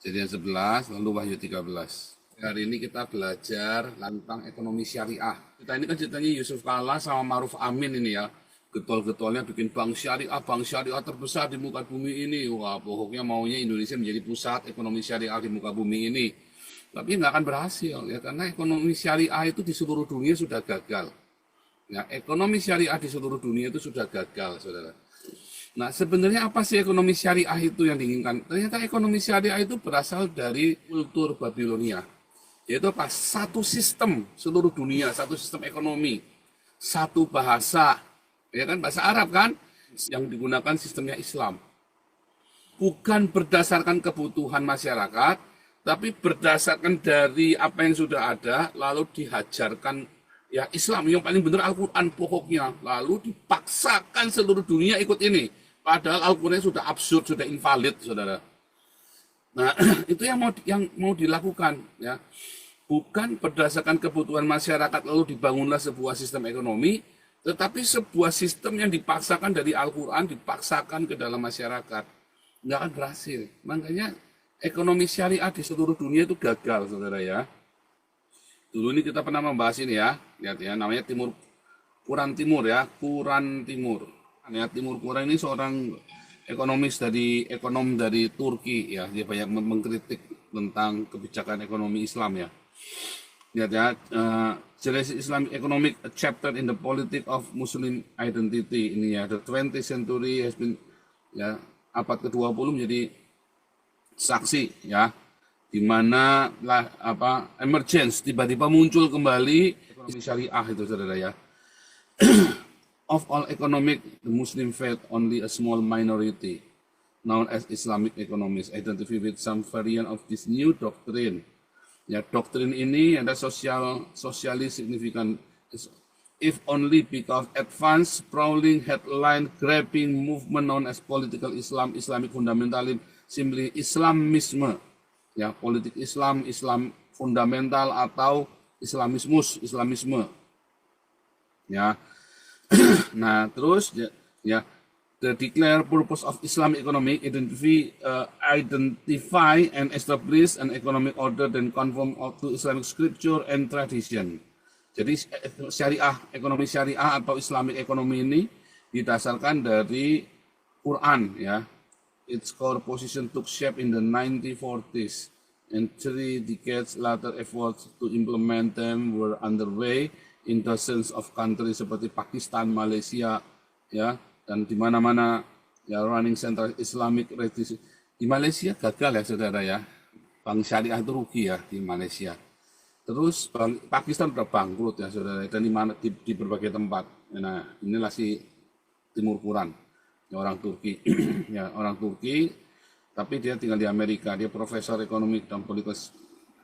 Kejadian 11, lalu Wahyu 13. Hari ini kita belajar tentang ekonomi syariah. Kita ini kan ceritanya Yusuf Kalla sama Maruf Amin ini ya. Getol-getolnya bikin bank syariah terbesar di muka bumi ini. Wah, pokoknya maunya Indonesia menjadi pusat ekonomi syariah di muka bumi ini. Tapi nggak akan berhasil ya, karena ekonomi syariah itu di seluruh dunia sudah gagal. Ya, ekonomi syariah di seluruh dunia itu sudah gagal, saudara. Nah, sebenarnya apa sih ekonomi syariah itu yang diinginkan? Ternyata ekonomi syariah itu berasal dari kultur Babilonia. Yaitu apa? Satu sistem seluruh dunia, satu sistem ekonomi, satu bahasa, ya kan, bahasa Arab kan, yang digunakan sistemnya Islam. Bukan berdasarkan kebutuhan masyarakat, tapi berdasarkan dari apa yang sudah ada, lalu dihajarkan ya Islam yang paling benar Al-Quran pokoknya, lalu dipaksakan seluruh dunia ikut ini. Padahal Al-Quran sudah absurd, sudah invalid, saudara. Nah, itu yang mau dilakukan, ya. Bukan berdasarkan kebutuhan masyarakat lalu dibangunlah sebuah sistem ekonomi, tetapi sebuah sistem yang dipaksakan dari Al-Quran, dipaksakan ke dalam masyarakat. Nggak akan berhasil. Makanya ekonomi syariah di seluruh dunia itu gagal, saudara ya. Dulu ini kita pernah membahas ini ya, lihat ya, namanya Quran Timur ya, Quran Timur. Ya, Timur Quran ini seorang ekonom dari Turki ya, dia banyak mengkritik tentang kebijakan ekonomi Islam ya. Lihat ya, Genesis Islamic Economic Chapter in the Politics of Muslim Identity ini ya, the 20th century has been ya, abad ke-20 menjadi saksi ya, di mana emergence tiba-tiba muncul kembali ekonomi syariah itu, saudara ya. Of all economic, the Muslim faith only a small minority, known as Islamic economists, identify with some variant of this new doctrine. Ya, doktrin ini ada socially significant, if only because advanced, sprawling, headline-grabbing movement known as political Islam, Islamic fundamentalism, simply Islamisme, ya, politik Islam, Islam fundamental atau Islamisme, ya. Nah, terus ya, the declare purpose of Islamic economic identify and establish an economic order then conform to Islamic scripture and tradition. Jadi ekonomi syariah atau Islamic economy ini didasarkan dari Quran ya. Its core position took shape in the 1940s and 3 decades later efforts to implement them were underway in dozens of countries seperti Pakistan, Malaysia, ya, dan di mana-mana ya running center Islamic redis. Di Malaysia gagal ya, saudara ya. Bank syariah itu rugi ya di Malaysia. Terus Pakistan udah bangkrut ya, saudara, dan di berbagai tempat. Nah, inilah si Timur Quran, ya, orang Turki, ya, orang Turki, tapi dia tinggal di Amerika. Dia profesor ekonomi dan politik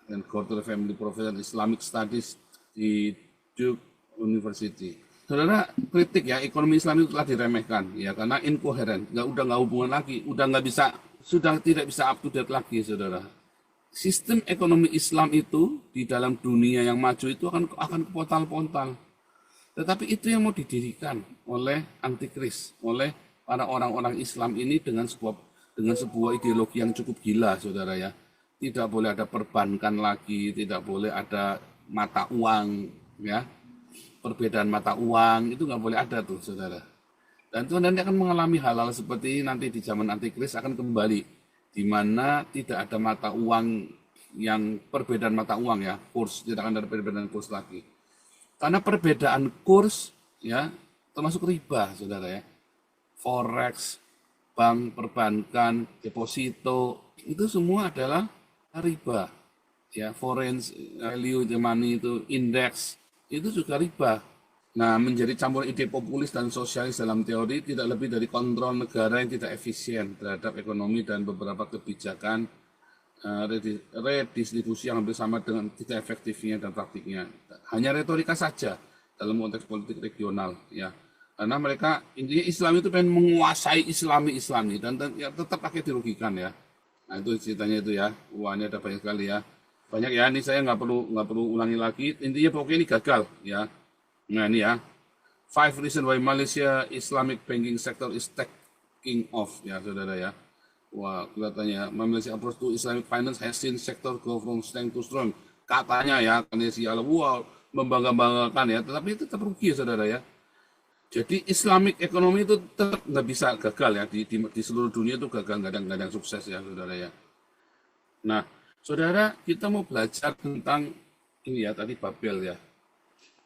dan Gordon Family Professor Islamic Studies di Duke University. Saudara, kritik ya, ekonomi Islam itu telah diremehkan ya, karena inkoheren, udah nggak hubungan lagi, sudah tidak bisa up to date lagi, saudara. Sistem ekonomi Islam itu di dalam dunia yang maju itu akan kepontal-pontal. Tetapi itu yang mau didirikan oleh antikris, oleh para orang-orang Islam ini dengan sebuah ideologi yang cukup gila, saudara ya. Tidak boleh ada perbankan lagi, tidak boleh ada mata uang, ya, perbedaan mata uang itu nggak boleh ada tuh, saudara. Dan itu nanti akan mengalami hal-hal seperti nanti di zaman antikris akan kembali, di mana tidak ada mata uang yang perbedaan mata uang ya, kurs, tidak akan ada perbedaan kurs lagi. Karena perbedaan kurs ya termasuk riba, saudara ya. Forex, bank, perbankan, deposito, itu semua adalah riba. Ya, foreign value the money itu, indeks, itu juga riba. Nah, menjadi campur ide populis dan sosialis dalam teori tidak lebih dari kontrol negara yang tidak efisien terhadap ekonomi dan beberapa kebijakan redistribusi yang hampir sama dengan tidak efektifnya dan praktiknya. Hanya retorika saja dalam konteks politik regional, ya. Karena mereka intinya Islam itu pengen menguasai Islami dan ya, tetap pakai dirugikan ya. Nah, itu ceritanya itu ya. Uangnya ada banyak sekali ya. Banyak ya, ini saya nggak perlu ulangi lagi. Intinya pokoknya ini gagal ya. Nah ini ya, 5 reasons why Malaysia Islamic banking sector is taking off ya, saudara ya. Wah, kelihatannya Malaysia approach to Islamic finance has seen sector go from strength to strong. Katanya ya, Malaysia wow, membangga-banggakan ya, tetapi itu tetap rugi ya, saudara ya. Jadi Islamic ekonomi itu tetap nggak bisa gagal ya di seluruh dunia itu gagal nggak ada yang sukses ya saudara ya. Nah, saudara kita mau belajar tentang ini ya tadi Babel ya.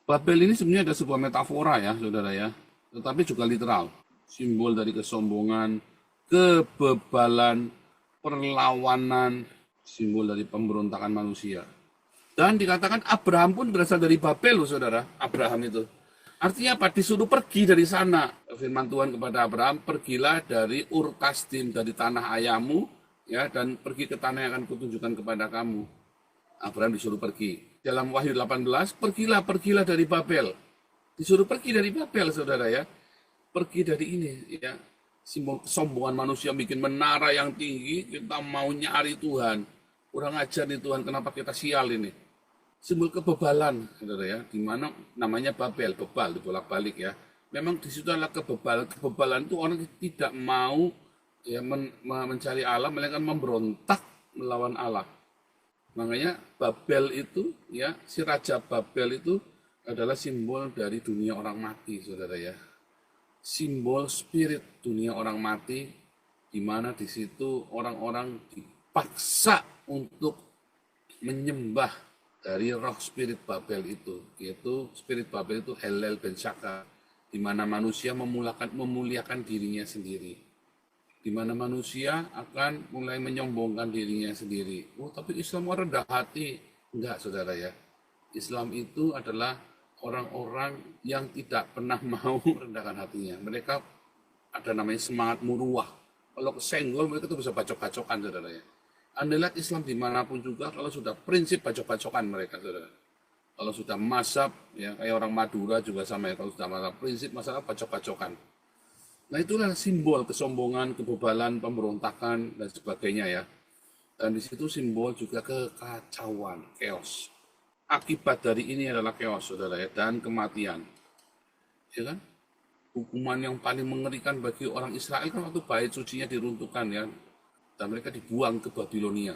Babel ini sebenarnya ada sebuah metafora ya saudara ya, tetapi juga literal. Simbol dari kesombongan, kebebalan, perlawanan, simbol dari pemberontakan manusia. Dan dikatakan Abraham pun berasal dari Babel loh saudara, Abraham itu. Artinya apa? Disuruh pergi dari sana. Firman Tuhan kepada Abraham, pergilah dari Ur Kasdim, dari tanah ayahmu, ya, dan pergi ke tanah yang akan kutunjukkan kepada kamu. Abraham disuruh pergi. Dalam Wahyu 18, pergilah dari Babel. Disuruh pergi dari Babel, saudara ya. Pergi dari ini, ya. Simbol kesombongan manusia bikin menara yang tinggi, kita mau nyari Tuhan. Kurang ajar nih Tuhan, kenapa kita sial ini? Simbol kebebalan, saudara ya, di mana namanya Babel, bebal, dibolak-balik ya. Memang di situ adalah kebebalan. Kebebalan itu orang tidak mau ya mencari Allah, melainkan memberontak melawan Allah. Makanya Babel itu, ya, si Raja Babel itu adalah simbol dari dunia orang mati, saudara ya. Simbol spirit dunia orang mati, di mana di situ orang-orang dipaksa untuk menyembah dari roh spirit Babel itu, yaitu spirit Babel itu Helel ben Shaka, di mana manusia memuliakan dirinya sendiri, di mana manusia akan mulai menyombongkan dirinya sendiri. Oh, tapi Islam rendah hati. Enggak, saudara ya. Islam itu adalah orang-orang yang tidak pernah mau merendahkan hatinya. Mereka ada namanya semangat muruah. Kalau kesenggol mereka tuh bisa bacok-bacokan, saudara ya. Anda lihat Islam dimanapun juga, kalau sudah prinsip bacok-bacokan mereka, saudara. Kalau sudah mazhab, ya kayak orang Madura juga sama ya, kalau sudah mazhab prinsip masalah bacok-bacokan. Nah itulah simbol kesombongan, kebebalan, pemberontakan, dan sebagainya ya. Dan di situ simbol juga kekacauan, chaos. Akibat dari ini adalah chaos, saudara ya, dan kematian. Ya kan? Hukuman yang paling mengerikan bagi orang Israel kan waktu bait sucinya diruntuhkan ya. Dan mereka dibuang ke Babilonia.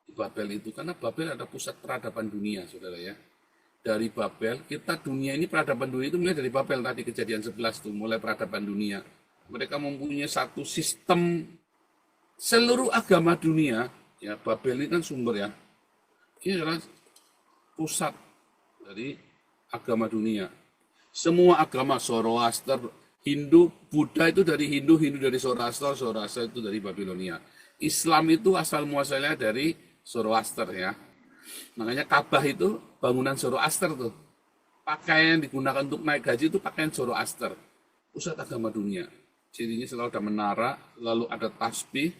Di Babel itu, karena Babel ada pusat peradaban dunia, saudara ya. Dari Babel, kita dunia ini peradaban dunia itu mulai dari Babel tadi kejadian 11 itu, mulai peradaban dunia. Mereka mempunyai satu sistem seluruh agama dunia, ya Babel ini kan sumber ya. Ini adalah pusat dari agama dunia. Semua agama Zoroaster, Hindu, Buddha itu dari Hindu, Hindu dari Zoroaster, Zoroaster itu dari Babilonia. Islam itu asal muasalnya dari Zoroaster ya. Makanya Ka'bah itu bangunan Zoroaster tuh. Pakaian yang digunakan untuk naik haji itu pakaian Zoroaster. Pusat agama dunia. Cirinya selalu ada menara, selalu ada tasbih,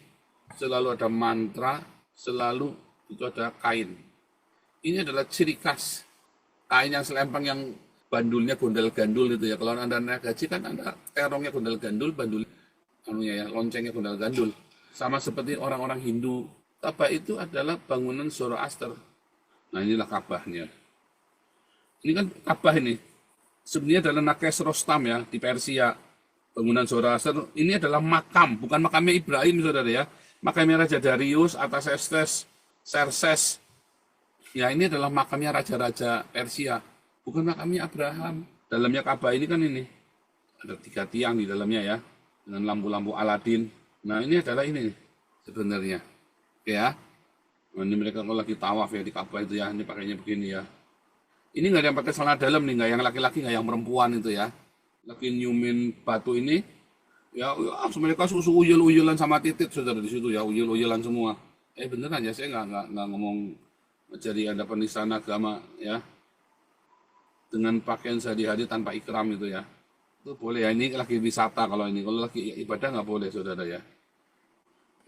selalu ada mantra, selalu itu ada kain. Ini adalah ciri khas. Kain yang selempang yang bandulnya gondal-gandul itu ya. Kalau Anda naik haji kan Anda terongnya gondal-gandul, bandul anunya ya, loncengnya gondal-gandul. Sama seperti orang-orang Hindu. Ka'bah itu adalah bangunan Zoroaster. Nah inilah Ka'bahnya. Ini kan Ka'bah ini. Sebenarnya adalah Nakes Rostam ya, di Persia. Bangunan Zoroaster ini adalah makam, bukan makamnya Ibrahim, saudara ya. Makamnya Raja Darius, Artasastes, Xerxes. Ya ini adalah makamnya raja-raja Persia, bukan makamnya Abraham. Dalamnya Ka'bah ini kan ini. Ada 3 tiang di dalamnya ya, dengan lampu-lampu Aladin. Nah ini adalah ini sebenarnya. Ya, nah, ini mereka kalau lagi tawaf ya di Ka'bah itu ya, ini pakainya begini ya. Ini nggak ada yang pakai celana dalam nih, nggak yang laki-laki, nggak yang perempuan itu ya. Lagi nyumin batu ini, ya mereka susu uyul-uyulan sama titit saudara di situ ya, uyul-uyulan semua. Beneran ya, saya nggak ngomong jadi ada penistaan agama ya. Dengan pakaian sehari-hari tanpa ikram itu ya. Itu boleh ya, ini lagi wisata kalau lagi ibadah nggak boleh saudara ya.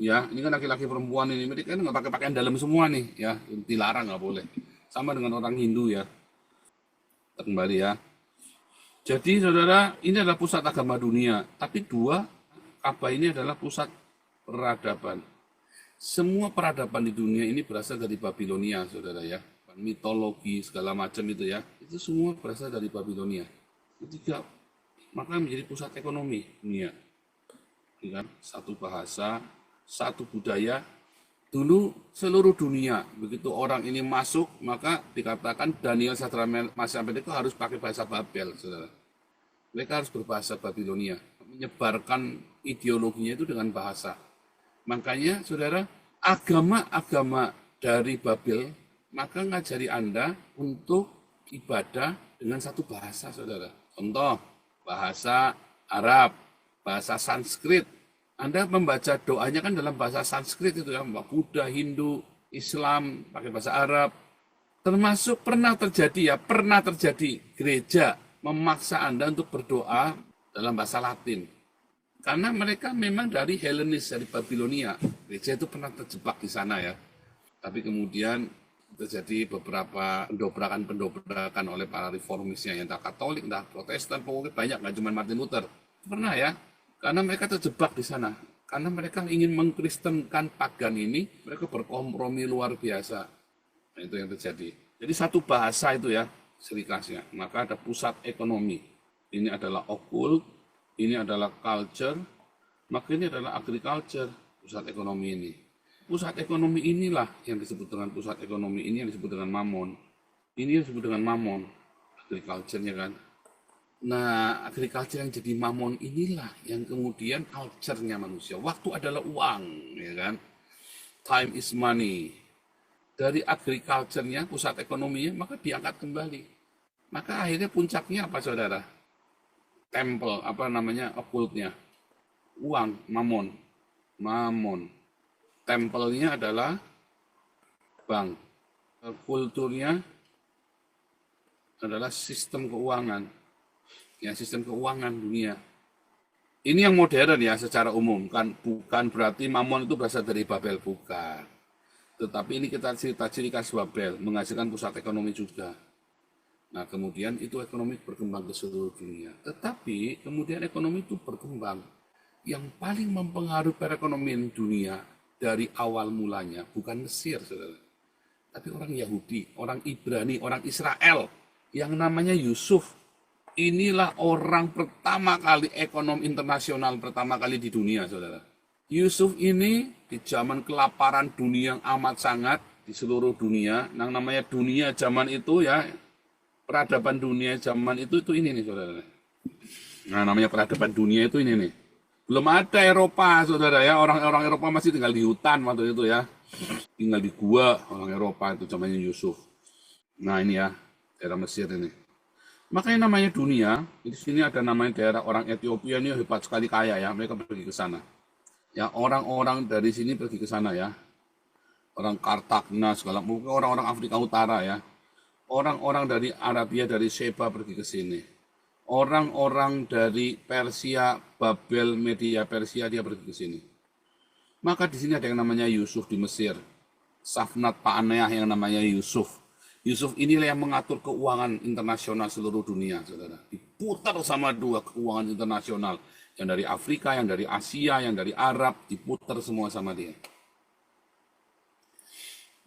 Ya, ini kan laki-laki perempuan ini, mereka kan nggak pakai pakaian dalam semua nih ya, dilarang nggak boleh. Sama dengan orang Hindu ya. Kita kembali ya. Jadi saudara, ini adalah pusat agama dunia. Tapi Ka'bah ini adalah pusat peradaban. Semua peradaban di dunia ini berasal dari Babilonia, saudara ya. Mitologi segala macam itu ya, itu semua berasal dari Babilonia. Ketiga, maka menjadi pusat ekonomi dunia. Kan? Satu bahasa, satu budaya. Dulu seluruh dunia, begitu orang ini masuk, maka dikatakan Daniel Sadra Meshach Abednego harus pakai bahasa Babel, saudara. Mereka harus berbahasa Babilonia, menyebarkan ideologinya itu dengan bahasa. Makanya, saudara, agama-agama dari Babel, maka ngajari Anda untuk ibadah dengan satu bahasa, saudara. Contoh, bahasa Arab, bahasa Sanskrit. Anda membaca doanya kan dalam bahasa Sanskrit itu ya, Buddha, Hindu, Islam, pakai bahasa Arab. Termasuk pernah terjadi gereja memaksa Anda untuk berdoa dalam bahasa Latin. Karena mereka memang dari Helenis, dari Babilonia. Gereja itu pernah terjebak di sana ya. Tapi kemudian terjadi beberapa pendobrakan oleh para reformisnya, yang entah Katolik, entah Protestan, pokoknya banyak, nggak cuma Martin Luther. Pernah ya. Karena mereka terjebak di sana. Karena mereka ingin mengkristenkan pagan ini, mereka berkompromi luar biasa. Nah, itu yang terjadi. Jadi satu bahasa itu ya, serikasnya. Maka ada pusat ekonomi. Ini adalah occult, ini adalah culture, maka ini adalah agriculture, pusat ekonomi ini. Pusat ekonomi inilah yang disebut dengan pusat ekonomi ini, yang disebut dengan mamon. Ini yang disebut dengan mamon, agriculture-nya kan. Nah, agriculture yang jadi mamon inilah yang kemudian culture-nya manusia. Waktu adalah uang, ya kan? Time is money. Dari agriculture-nya, pusat ekonominya, maka diangkat kembali. Maka akhirnya puncaknya apa, saudara? Temple, occultnya. Uang, mamon. Mamon. Temple-nya adalah bank. Kulturnya adalah sistem keuangan. Ya, sistem keuangan dunia. Ini yang modern ya secara umum, kan bukan berarti mamon itu berasal dari Babel, bukan. Tetapi ini kita cerita ciri khas Babel, menghasilkan pusat ekonomi juga. Nah, kemudian itu ekonomi berkembang ke seluruh dunia. Tetapi kemudian ekonomi itu berkembang. Yang paling mempengaruhi perekonomian dunia dari awal mulanya bukan Mesir, saudara. Tapi orang Yahudi, orang Ibrani, orang Israel yang namanya Yusuf. Inilah orang pertama kali ekonom internasional pertama kali di dunia, saudara. Yusuf ini di zaman kelaparan dunia yang amat sangat di seluruh dunia, yang namanya dunia zaman itu ya, peradaban dunia zaman itu ini nih, saudara. Nah, namanya peradaban dunia itu ini nih. Belum ada Eropa, saudara ya. Orang-orang Eropa masih tinggal di hutan waktu itu ya. Tinggal di gua orang Eropa itu zamannya Yusuf. Nah, ini ya, daerah Mesir ini. Makanya namanya dunia, di sini ada namanya daerah orang Ethiopia ini hebat sekali kaya ya, mereka pergi ke sana. Ya, orang-orang dari sini pergi ke sana ya. Orang Kartagena segala mungkin orang-orang Afrika Utara ya. Orang-orang dari Arabia, dari Sheba pergi ke sini. Orang-orang dari Persia, Babel, Media Persia dia pergi ke sini. Maka di sini ada yang namanya Yusuf di Mesir. Safnat Paaneah yang namanya Yusuf. Yusuf inilah yang mengatur keuangan internasional seluruh dunia, saudara. Diputar sama dua keuangan internasional. Yang dari Afrika, yang dari Asia, yang dari Arab, diputar semua sama dia.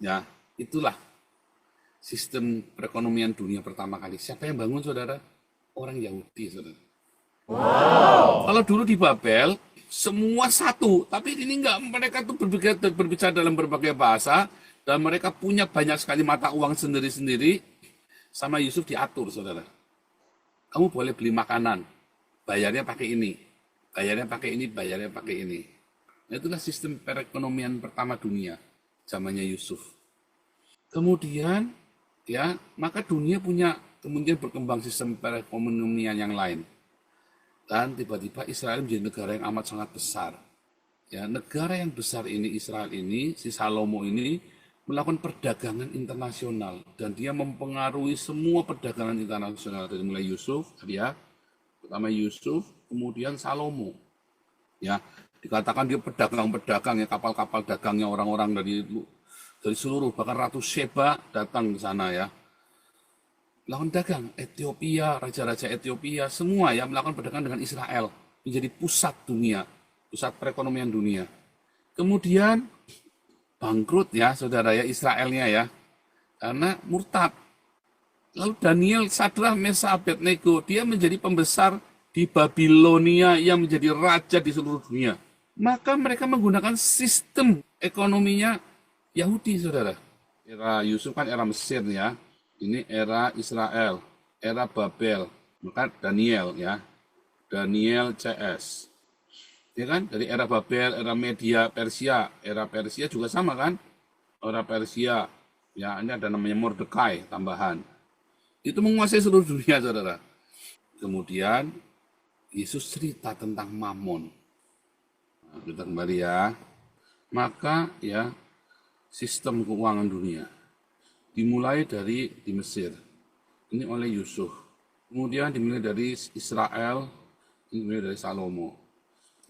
Ya, itulah sistem perekonomian dunia pertama kali. Siapa yang bangun, saudara? Orang Yahudi, saudara. Wow. Kalau dulu di Babel, semua satu. Tapi ini enggak, mereka tuh berbicara dalam berbagai bahasa. Dan mereka punya banyak sekali mata uang sendiri-sendiri, sama Yusuf diatur, saudara. Kamu boleh beli makanan, bayarnya pakai ini, bayarnya pakai ini, bayarnya pakai ini. Nah, itulah sistem perekonomian pertama dunia, zamannya Yusuf. Kemudian, ya, maka dunia kemudian berkembang sistem perekonomian yang lain. Dan tiba-tiba Israel menjadi negara yang amat sangat besar. Ya, negara yang besar ini, Israel ini, si Salomo ini, melakukan perdagangan internasional dan dia mempengaruhi semua perdagangan internasional dari mulai Yusuf, ya, pertama Yusuf, kemudian Salomo, ya, dikatakan dia pedagang ya, kapal-kapal dagangnya orang-orang dari seluruh bahkan Ratu Sheba datang ke sana ya, melakukan dagang. Ethiopia, raja-raja Ethiopia semua ya melakukan perdagangan dengan Israel, menjadi pusat dunia, pusat perekonomian dunia. Kemudian bangkrut ya saudara ya Israelnya ya, karena murtad. Lalu Daniel, Sadra, Meshach, Abednego, dia menjadi pembesar di Babilonia yang menjadi raja di seluruh dunia. Maka mereka menggunakan sistem ekonominya Yahudi, saudara. Era Yusuf kan era Mesir ya. Ini era Israel, era Babel. Maka Daniel ya. Daniel CS. Ya kan? Dari era Babel, era Media Persia. Era Persia juga sama kan? Era Persia. Ya, ini ada namanya Mordekai tambahan. Itu menguasai seluruh dunia, saudara. Kemudian Yesus cerita tentang Mamon. Nah, kita kembali ya. Maka ya sistem keuangan dunia dimulai dari di Mesir. Ini oleh Yusuf. Kemudian dimulai dari Israel, dimulai dari Salomo.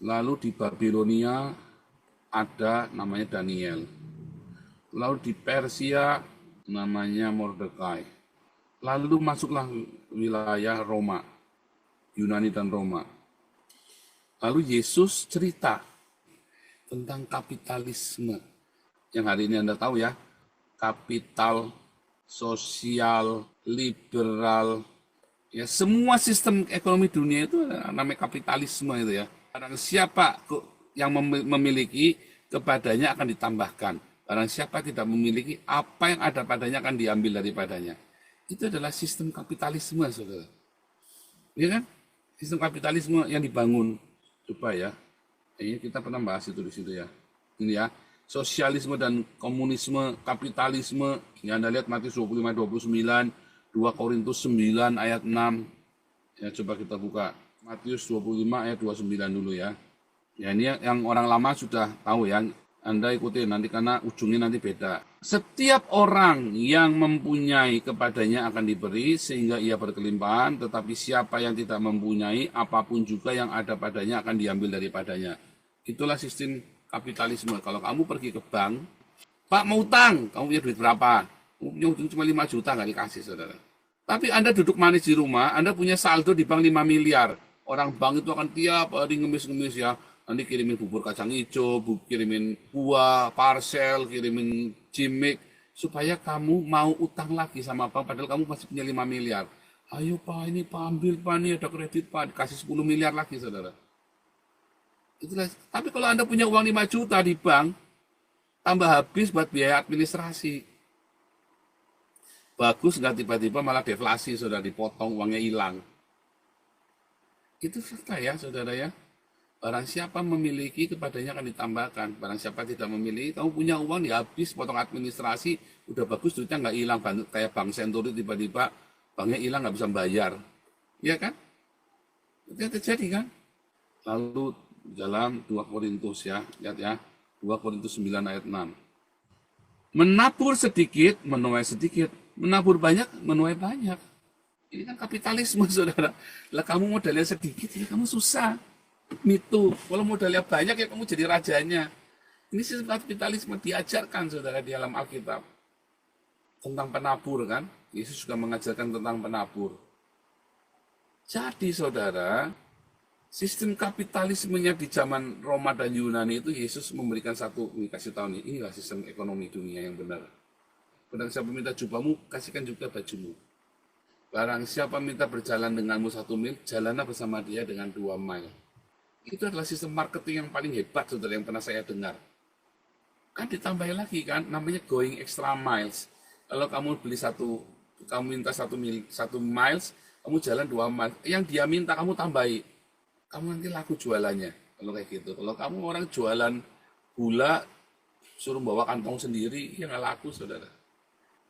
Lalu di Babilonia ada namanya Daniel. Lalu di Persia namanya Mordekai. Lalu masuklah wilayah Roma, Yunani dan Roma. Lalu Yesus cerita tentang kapitalisme. Yang hari ini Anda tahu ya, kapital, sosial, liberal, ya semua sistem ekonomi dunia itu namanya kapitalisme itu ya. Barang siapa yang memiliki, kepadanya akan ditambahkan. Barang siapa tidak memiliki, apa yang ada padanya akan diambil daripadanya. Itu adalah sistem kapitalisme, saudara. Ya kan? Sistem kapitalisme yang dibangun. Coba ya. Ini kita pernah bahas itu di situ ya. Ini ya. Sosialisme dan komunisme, kapitalisme. Yang Anda lihat Matius 25-29, 2 Korintus 9 ayat 6. Ya, coba kita buka. Matius 25 ayat 29 dulu ya. Ya ini yang orang lama sudah tahu ya. Anda ikutin nanti karena ujungnya nanti beda. Setiap orang yang mempunyai kepadanya akan diberi sehingga ia berkelimpahan, tetapi siapa yang tidak mempunyai, apapun juga yang ada padanya akan diambil daripadanya. Itulah sistem kapitalisme. Kalau kamu pergi ke bank, Pak mau utang, kamu punya duit berapa? Kamu punya utang cuma 5 juta, nggak dikasih, saudara. Tapi Anda duduk manis di rumah, Anda punya saldo di bank 5 miliar. Orang bank itu akan tiap hari ngemis-ngemis ya. Nanti kirimin bubur kacang hijau, kirimin buah, parcel, kirimin cimik. Supaya kamu mau utang lagi sama bank, padahal kamu masih punya 5 miliar. Ayo Pak, ini Pak ambil Pak, ini ada kredit Pak, dikasih 10 miliar lagi, saudara. Itulah. Tapi kalau Anda punya uang 5 juta di bank, tambah habis buat biaya administrasi. Bagus nggak tiba-tiba malah deflasi, saudara, dipotong, uangnya hilang. Itu fakta ya, saudara ya. Barang siapa memiliki, kepadanya akan ditambahkan. Barang siapa tidak memiliki, kamu punya uang habis, potong administrasi, udah bagus, duitnya nggak hilang. Kayak Bank Senturi tiba-tiba banknya hilang, nggak bisa bayar. Iya kan? Itu yang terjadi kan? Lalu dalam 2 Korintus ya, lihat ya. 2 Korintus 9 ayat 6. Menabur sedikit, menuai sedikit. Menabur banyak, menuai banyak. Ini kan kapitalisme, saudara. Lah kamu modalnya sedikit, ya kamu susah. Mitu, kalau modalnya banyak ya kamu jadi rajanya. Ini sistem kapitalisme diajarkan, saudara, di dalam Alkitab. Tentang penabur kan. Yesus juga mengajarkan tentang penabur. Jadi saudara, sistem kapitalismenya di zaman Roma dan Yunani itu Yesus memberikan satu, kasih tahu nih, inilah sistem ekonomi dunia yang benar. Barang siapa minta jubahmu, kasihkan juga bajumu. Barang siapa minta berjalan denganmu 1 mil, jalanlah bersama dia dengan 2 mil. Itu adalah sistem marketing yang paling hebat, saudara, yang pernah saya dengar. Kan ditambah lagi kan, namanya going extra miles. Kalau kamu beli kamu minta 1 miles, kamu jalan 2 miles. Yang dia minta kamu tambahi. Kamu nanti laku jualannya. Kalau kayak gitu. Kalau kamu orang jualan gula, suruh bawa kantong sendiri, ya nggak laku, saudara.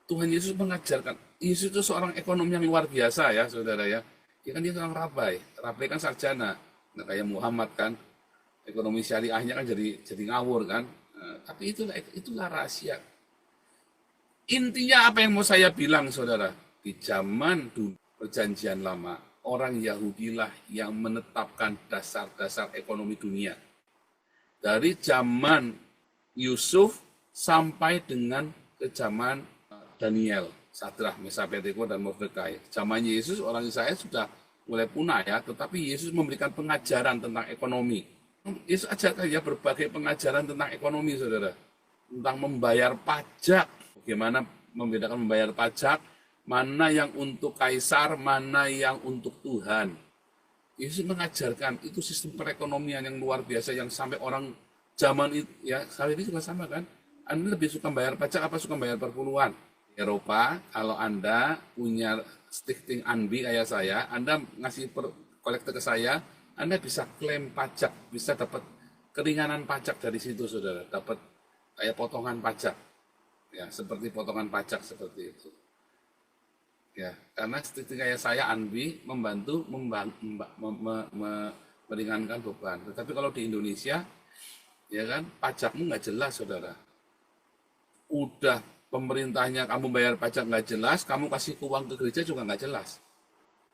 Tuhan Yesus mengajarkan. Yesus itu seorang ekonom yang luar biasa ya, saudara ya. Dia kan dia seorang rabai. Rabai kan sarjana. Nah, kayak Muhammad kan, ekonomi syariahnya kan jadi ngawur kan. Nah, tapi itulah rahasia. Intinya apa yang mau saya bilang, saudara, di zaman dulu perjanjian lama, orang Yahudi lah yang menetapkan dasar-dasar ekonomi dunia. Dari zaman Yusuf sampai dengan ke zaman Daniel, Sadrah, Mesach, Abednego, dan Mordekai. Zaman Yesus orang Israel sudah mulai punah ya, tetapi Yesus memberikan pengajaran tentang ekonomi. Yesus ajarkan ya berbagai pengajaran tentang ekonomi, saudara. Tentang membayar pajak, bagaimana membedakan membayar pajak, mana yang untuk kaisar, mana yang untuk Tuhan. Yesus mengajarkan itu sistem perekonomian yang luar biasa yang sampai orang zaman itu ya kali ini juga sama kan. Anda lebih suka bayar pajak apa suka bayar perpuluhan? Di Eropa, kalau Anda punya stichting Anbi kayak saya, Anda ngasih kolektor ke saya, Anda bisa klaim pajak, bisa dapat keringanan pajak dari situ, saudara. Dapat kayak potongan pajak, ya seperti potongan pajak seperti itu. Ya, karena stichting kayak saya Anbi membantu meringankan beban. Tetapi kalau di Indonesia, ya kan, pajakmu nggak jelas, saudara. Udah pemerintahnya kamu bayar pajak nggak jelas, kamu kasih uang ke gereja juga nggak jelas.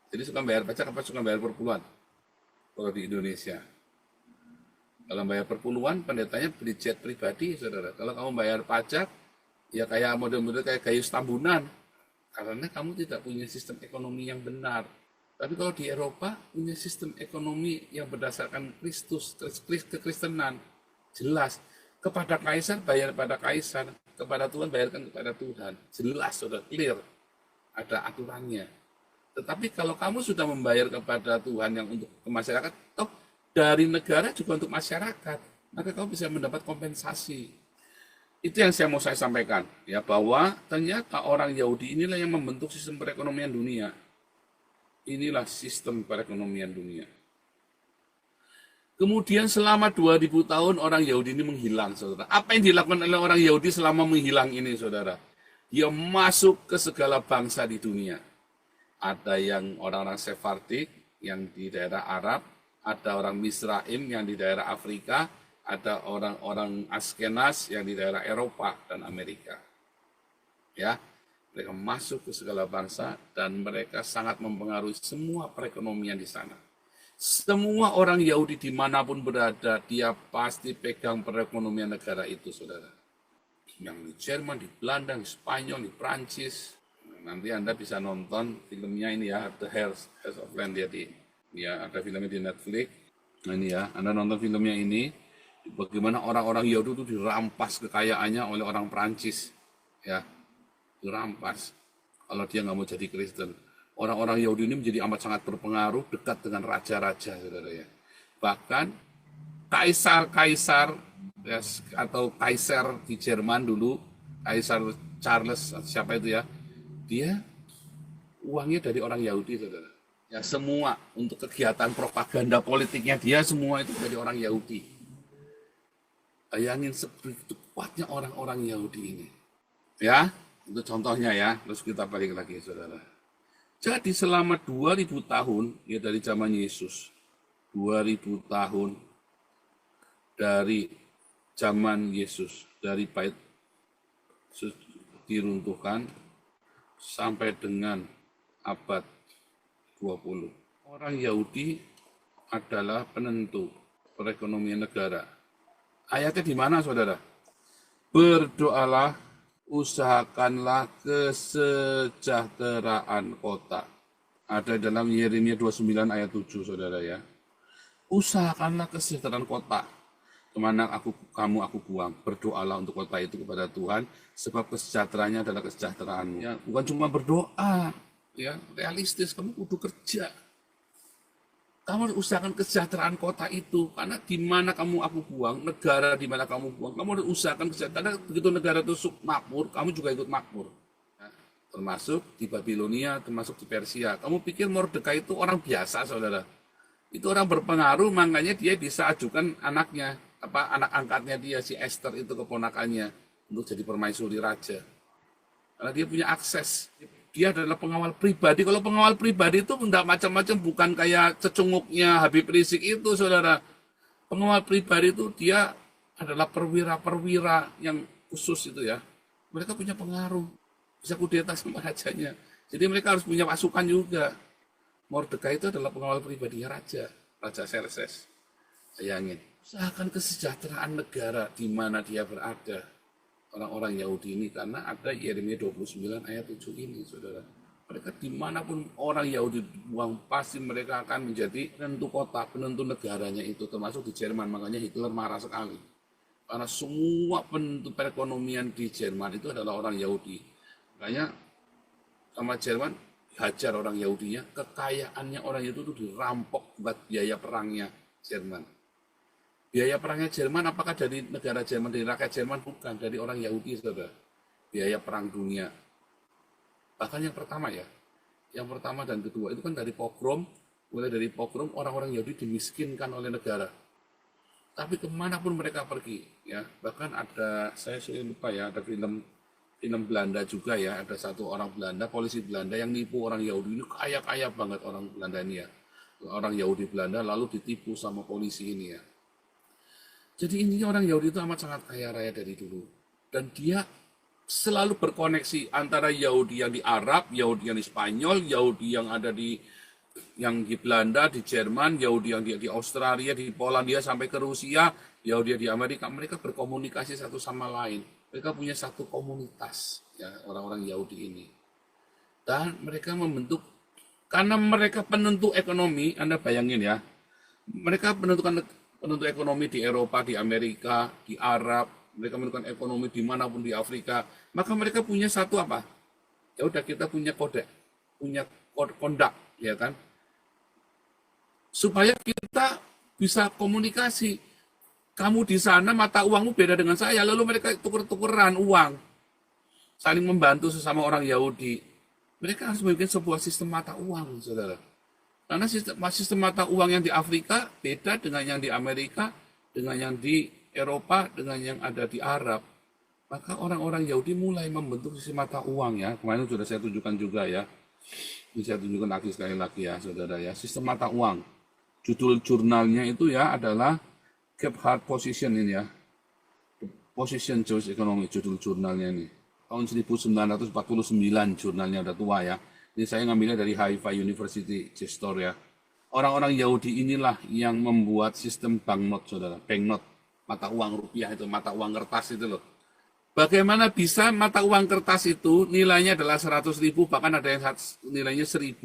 Jadi suka bayar pajak apa suka bayar perpuluhan? Kalau di Indonesia. Kalau bayar perpuluhan, pendetanya beli jet pribadi, saudara. Kalau kamu bayar pajak, ya kayak model-model kayak Gayus Tambunan. Karena kamu tidak punya sistem ekonomi yang benar. Tapi kalau di Eropa, punya sistem ekonomi yang berdasarkan Kristus, kekristenan. Jelas. Kepada kaisar, bayar pada kaisar. Kepada Tuhan, bayarkan kepada Tuhan. Jelas, sudah clear. Ada aturannya. Tetapi kalau kamu sudah membayar kepada Tuhan yang untuk ke masyarakat, toh dari negara juga untuk masyarakat, maka kamu bisa mendapat kompensasi. Itu yang saya mau saya sampaikan, ya bahwa ternyata orang Yahudi inilah yang membentuk sistem perekonomian dunia. Inilah sistem perekonomian dunia. Kemudian selama 2000 tahun orang Yahudi ini menghilang, saudara. Apa yang dilakukan oleh orang Yahudi selama menghilang ini, saudara? Dia masuk ke segala bangsa di dunia. Ada yang orang-orang Sephardik yang di daerah Arab, ada orang Misraim yang di daerah Afrika, ada orang-orang Askenas yang di daerah Eropa dan Amerika. Ya, mereka masuk ke segala bangsa dan mereka sangat mempengaruhi semua perekonomian di sana. Semua orang Yahudi dimanapun berada, dia pasti pegang perekonomian negara itu, saudara. Yang di Jerman, di Belanda, di Spanyol, di Prancis. Nanti Anda bisa nonton filmnya ini ya, The Heirs of Land ya ada filmnya di Netflix. Nah ini ya, Anda nonton filmnya ini, bagaimana orang-orang Yahudi itu dirampas kekayaannya oleh orang Prancis, ya, dirampas. Kalau dia nggak mau jadi Kristen, orang-orang Yahudi ini menjadi amat sangat berpengaruh, dekat dengan raja-raja, saudara ya. Bahkan kaisar-kaisar ya, atau kaisar di Jerman dulu, Kaisar Charles siapa itu ya, dia uangnya dari orang Yahudi, saudara. Ya semua untuk kegiatan propaganda politiknya dia semua itu dari orang Yahudi. Bayangin sebegitu kuatnya orang-orang Yahudi ini. Ya, itu contohnya ya. Terus kita balik lagi, saudara. Jadi selama 2000 tahun, ya dari zaman Yesus. 2000 tahun dari zaman Yesus. Dari bait diruntuhkan sampai dengan abad 20. Orang Yahudi adalah penentu perekonomian negara. Ayatnya di mana, saudara? Berdoalah, usahakanlah kesejahteraan kota. Ada dalam Yeremia 29 ayat 7, saudara ya. Usahakanlah kesejahteraan kota. Kemana kamu buang. Berdoalah untuk kota itu kepada Tuhan, sebab kesejahteraannya adalah kesejahteraanmu. Ya, bukan cuma berdoa, ya realistis, kamu kudu kerja. Kamu harus usahakan kesejahteraan kota itu, karena di mana aku buang, negara di mana kamu buang, kamu harus usahakan kesejahteraan. Karena begitu negara itu makmur, kamu juga ikut makmur. Ya, termasuk di Babilonia, termasuk di Persia. Kamu pikir Mordekai itu orang biasa, saudara? Itu orang berpengaruh, makanya dia bisa ajukan anaknya, anak angkatnya dia, si Esther itu keponakannya, untuk jadi permaisuri raja. Karena dia punya akses. Dia adalah pengawal pribadi. Kalau pengawal pribadi itu tidak macam-macam, bukan kayak cecunguknya Habib Rizik itu, saudara. Pengawal pribadi itu dia adalah perwira-perwira yang khusus itu ya. Mereka punya pengaruh, bisa kudeta sama rajanya. Jadi mereka harus punya pasukan juga. Mordekai itu adalah pengawal pribadinya raja, Raja Xerxes. Bayangin, usahakan kesejahteraan negara di mana dia berada. Orang-orang Yahudi ini, karena ada Yeremia 29 ayat 7 ini, saudara. Mereka dimanapun orang Yahudi buang, pasti mereka akan menjadi penentu kota, penentu negaranya itu, termasuk di Jerman. Makanya Hitler marah sekali. Karena semua penentu perekonomian di Jerman itu adalah orang Yahudi. Makanya sama Jerman, hajar orang Yahudinya, kekayaannya orang Yahudi itu dirampok buat biaya perangnya Jerman. Biaya perangnya Jerman apakah dari negara Jerman, dari rakyat Jerman? Bukan, dari orang Yahudi, saudara. Biaya perang dunia. Bahkan yang pertama ya, yang pertama dan kedua itu kan dari pogrom, mulai dari pogrom orang-orang Yahudi dimiskinkan oleh negara. Tapi kemanapun mereka pergi, ya bahkan ada, saya lupa ya, ada film Belanda juga ya, ada satu orang Belanda, polisi Belanda yang nipu orang Yahudi, ini kaya-kaya banget orang Belanda ini ya, orang Yahudi Belanda lalu ditipu sama polisi ini ya. Jadi intinya orang Yahudi itu amat sangat kaya raya dari dulu, dan dia selalu berkoneksi antara Yahudi yang di Arab, Yahudi yang di Spanyol, Yahudi yang ada di Belanda, di Jerman, Yahudi yang di Australia, di Polandia sampai ke Rusia, Yahudi di Amerika, mereka berkomunikasi satu sama lain. Mereka punya satu komunitas, ya orang-orang Yahudi ini. Dan mereka membentuk, karena mereka penentu ekonomi, Anda bayangin ya, mereka penentu ekonomi di Eropa, di Amerika, di Arab, mereka menentukan ekonomi dimanapun di Afrika, maka mereka punya satu apa? Ya udah kita punya kode, punya kondak, ya kan? Supaya kita bisa komunikasi. Kamu di sana mata uangmu beda dengan saya, lalu mereka tuker-tukeran uang, saling membantu sesama orang Yahudi. Mereka harus membuat sebuah sistem mata uang, saudara. Karena sistem mata uang yang di Afrika beda dengan yang di Amerika, dengan yang di Eropa, dengan yang ada di Arab. Maka orang-orang Yahudi mulai membentuk sistem mata uang ya. Kemarin sudah saya tunjukkan juga ya. Ini saya tunjukkan lagi sekali lagi ya, saudara ya. Sistem mata uang. Judul jurnalnya itu ya adalah Gebhard Position ini ya. Position Jewish Economy, judul jurnalnya ini. Tahun 1949 jurnalnya udah tua ya. Ini saya ngambilnya dari Haifa University Gestor ya. Orang-orang Yahudi inilah yang membuat sistem banknot, saudara. Banknot, mata uang rupiah itu, mata uang kertas itu loh. Bagaimana bisa mata uang kertas itu nilainya adalah 100.000, bahkan ada yang nilainya 1.000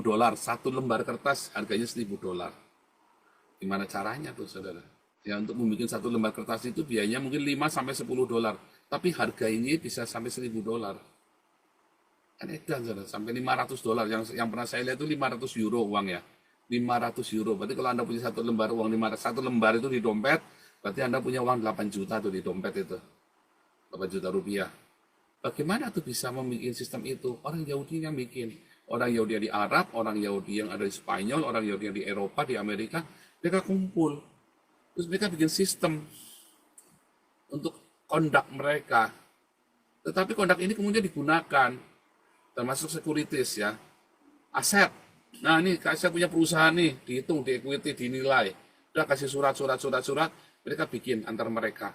dolar. Satu lembar kertas harganya 1.000 dolar. Gimana caranya tuh, saudara? Ya untuk membuat satu lembar kertas itu biayanya mungkin 5-10 dolar. Tapi harga ini bisa sampai 1.000 dolar. Kan edan, saudara, sampai 500 dolar. Yang pernah saya lihat itu 500 euro uang ya. 500 euro. Berarti kalau Anda punya satu lembar uang 500, satu lembar itu di dompet, berarti Anda punya uang 8 juta tuh di dompet itu. 8 juta rupiah. Bagaimana tuh bisa membuat sistem itu? Orang Yahudi yang bikin. Orang Yahudi yang di Arab, orang Yahudi yang ada di Spanyol, orang Yahudi yang di Eropa, di Amerika, mereka kumpul. Terus mereka bikin sistem untuk kondak mereka. Tetapi kondak ini kemudian digunakan, termasuk securities ya, aset. Nah ini saya punya perusahaan nih, dihitung, di equity, dinilai. Udah kasih surat, mereka bikin antar mereka.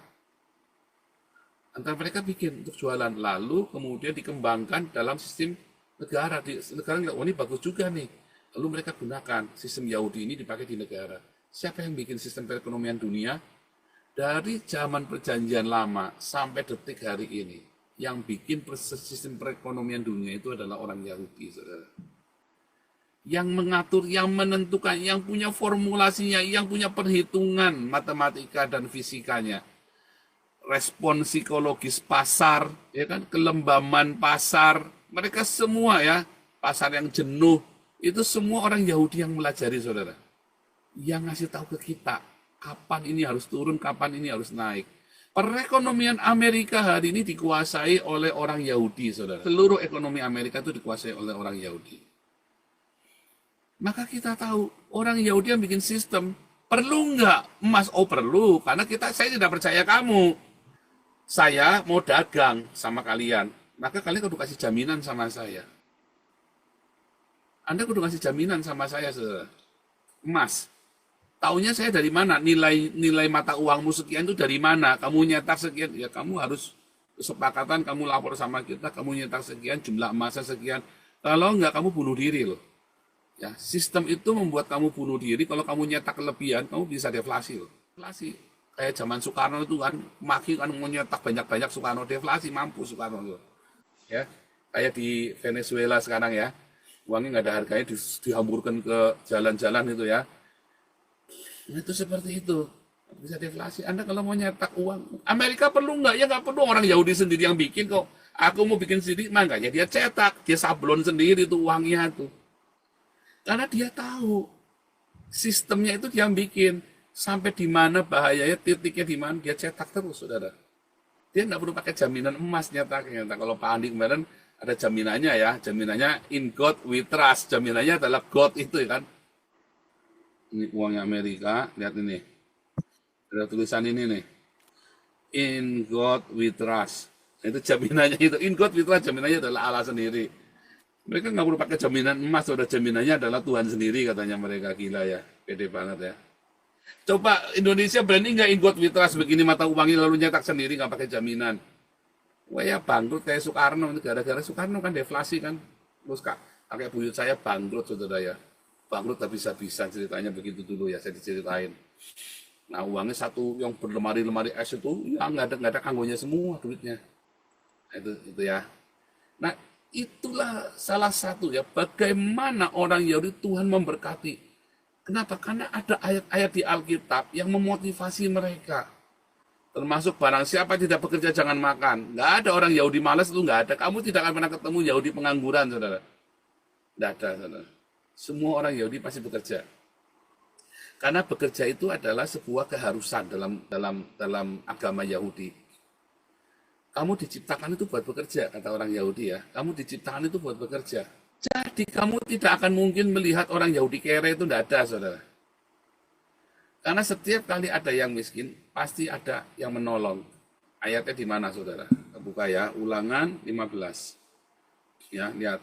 Antar mereka bikin untuk jualan. Lalu kemudian dikembangkan dalam sistem negara. Negara nggak, oh ini bagus juga nih. Lalu mereka gunakan sistem Yahudi ini dipakai di negara. Siapa yang bikin sistem perekonomian dunia? Dari zaman perjanjian lama sampai detik hari ini. Yang bikin sistem perekonomian dunia itu adalah orang Yahudi, saudara. Yang mengatur, yang menentukan, yang punya formulasinya, yang punya perhitungan matematika dan fisikanya. Respon psikologis pasar, ya kan, kelembaman pasar, mereka semua ya, pasar yang jenuh, itu semua orang Yahudi yang melajari, saudara. Yang ngasih tahu ke kita, kapan ini harus turun, kapan ini harus naik. Perekonomian Amerika hari ini dikuasai oleh orang Yahudi, saudara. Seluruh ekonomi Amerika itu dikuasai oleh orang Yahudi. Maka kita tahu, orang Yahudi yang bikin sistem, perlu nggak emas? Oh perlu, karena saya tidak percaya kamu. Saya mau dagang sama kalian, maka kalian kudu kasih jaminan sama saya. Anda kudu kasih jaminan sama saya, saudara. Emas. Taunya saya dari mana? Nilai mata uangmu sekian itu dari mana? Kamu nyetak sekian, ya kamu harus kesepakatan, kamu lapor sama kita, kamu nyetak sekian, jumlah emasnya sekian. Kalau enggak, kamu bunuh diri loh. Ya, sistem itu membuat kamu bunuh diri. Kalau kamu nyetak kelebihan, kamu bisa deflasi loh. Deflasi. Kayak zaman Soekarno itu kan, Maki kan mau nyetak banyak-banyak, Soekarno deflasi, mampu Soekarno loh. Ya, kayak di Venezuela sekarang ya, uangnya nggak ada harganya, dihamburkan ke jalan-jalan itu ya. Nah, itu seperti itu, bisa deflasi. Anda kalau mau nyetak uang, Amerika perlu nggak? Ya nggak perlu, orang Yahudi sendiri yang bikin kok. Aku mau bikin sendiri, makanya dia cetak, dia sablon sendiri tuh uangnya tuh. Karena dia tahu sistemnya itu dia bikin sampai di mana bahayanya, titiknya di mana dia cetak terus, saudara. Dia nggak perlu pakai jaminan emas nyetaknya. Kalau Pak Andi kemarin ada jaminannya ya, jaminannya in God we trust, jaminannya adalah God itu ya kan. Ini uangnya Amerika, lihat ini, ada tulisan ini nih, in God we trust. Itu jaminannya itu, in God we trust, jaminannya adalah Allah sendiri. Mereka nggak perlu pakai jaminan emas, sudah jaminannya adalah Tuhan sendiri katanya mereka. Gila ya, pede banget ya. Coba Indonesia berani nggak in God we trust begini mata uangnya lalu nyetak sendiri nggak pakai jaminan? Wah ya bangkrut kayak Soekarno, gara-gara Soekarno kan deflasi kan. Terus kakek buyut saya bangkrut saudara ya. Bangkrut habis-habisan ceritanya begitu dulu ya, saya diceritain. Nah uangnya satu yang berlemari-lemari es itu ya nggak ada kanggonya semua duitnya. Nah, itu ya. Nah itulah salah satu ya bagaimana orang Yahudi Tuhan memberkati. Kenapa? Karena ada ayat-ayat di Alkitab yang memotivasi mereka. Termasuk barang siapa tidak bekerja jangan makan. Nggak ada orang Yahudi malas itu nggak ada. Kamu tidak akan pernah ketemu Yahudi pengangguran, saudara. Nggak ada, saudara. Semua orang Yahudi pasti bekerja. Karena bekerja itu adalah sebuah keharusan dalam agama Yahudi. Kamu diciptakan itu buat bekerja, kata orang Yahudi ya. Kamu diciptakan itu buat bekerja. Jadi kamu tidak akan mungkin melihat orang Yahudi kere itu tidak ada, saudara. Karena setiap kali ada yang miskin, pasti ada yang menolong. Ayatnya di mana, saudara? Buka ya, Ulangan 15. Ya, lihat.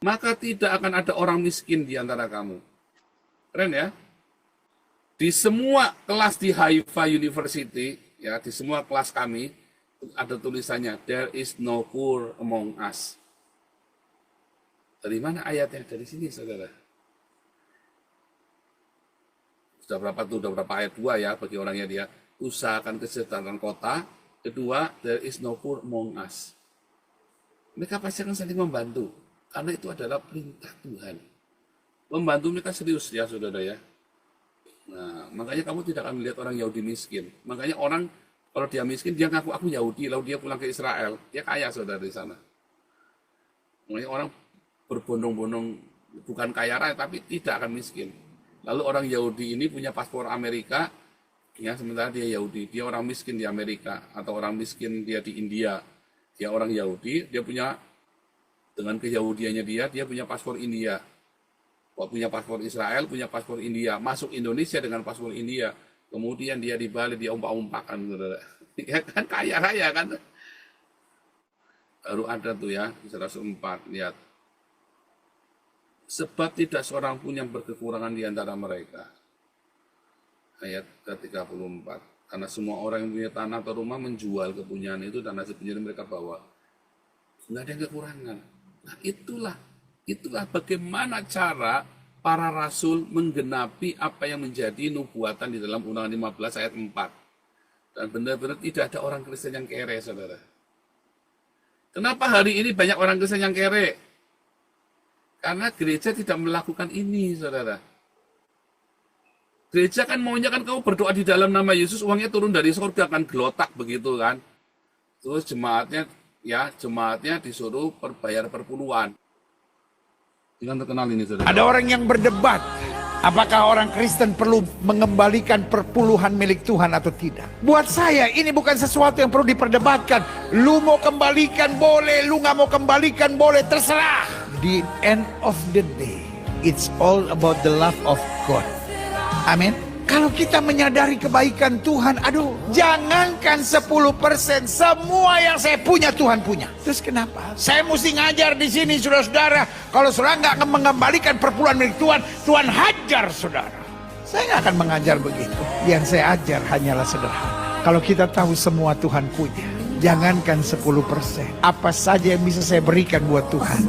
Maka tidak akan ada orang miskin di antara kamu. Keren ya? Di semua kelas di Haifa University, ya, di semua kelas kami, ada tulisannya, there is no poor among us. Dari mana ayatnya? Dari sini, saudara. Sudah berapa ayat 2 ya, bagi orangnya dia. Usahakan kesejahteraan kota. Kedua, there is no poor among us. Mereka pasti akan saling membantu. Karena itu adalah perintah Tuhan. Membantu mereka serius ya, saudara ya. Nah, makanya kamu tidak akan melihat orang Yahudi miskin. Makanya orang kalau dia miskin, dia ngaku aku Yahudi, lalu dia pulang ke Israel, dia kaya saudara di sana. Makanya orang berbondong-bondong bukan kaya raya, tapi tidak akan miskin. Lalu orang Yahudi ini punya paspor Amerika, ya sementara dia Yahudi, dia orang miskin di Amerika, atau orang miskin dia di India. Dia orang Yahudi, dia punya, dengan keyahudiannya dia punya paspor India. Kok punya paspor Israel, punya paspor India, masuk Indonesia dengan paspor India. Kemudian dia di Bali, dia umpak-umpakan, saudara. Ya kan, kaya raya kan. Baru ada tuh ya, 104, lihat. Sebab tidak seorang pun yang berkekurangan di antara mereka. Ayat ke-34. Karena semua orang yang punya tanah atau rumah menjual kepunyaan itu dan hasil penjualan mereka bawa. Nggak ada yang kekurangan. Nah itulah bagaimana cara para rasul menggenapi apa yang menjadi nubuatan di dalam Ulangan 15 ayat 4. Dan benar-benar tidak ada orang Kristen yang kere, saudara. Kenapa hari ini banyak orang Kristen yang kere? Karena gereja tidak melakukan ini, saudara. Gereja kan maunya kan kamu berdoa di dalam nama Yesus, uangnya turun dari surga kan, gelotak begitu kan. Terus jemaatnya disuruh bayar perpuluhan. Yang terkenal ini, saudara. Ada orang yang berdebat, apakah orang Kristen perlu mengembalikan perpuluhan milik Tuhan atau tidak. Buat saya ini bukan sesuatu yang perlu diperdebatkan. Lu mau kembalikan boleh, lu nggak mau kembalikan boleh, terserah. The end of the day, it's all about the love of God. Amin. Kalau kita menyadari kebaikan Tuhan, aduh, jangankan 10%, semua yang saya punya Tuhan punya. Terus kenapa? Saya mesti ngajar di sini, saudara-saudara. Kalau saudara nggak mengembalikan perpuluhan milik Tuhan, Tuhan hajar saudara. Saya nggak akan mengajar begitu. Yang saya ajar hanyalah sederhana. Kalau kita tahu semua Tuhan punya, jangankan 10%, apa saja yang bisa saya berikan buat Tuhan.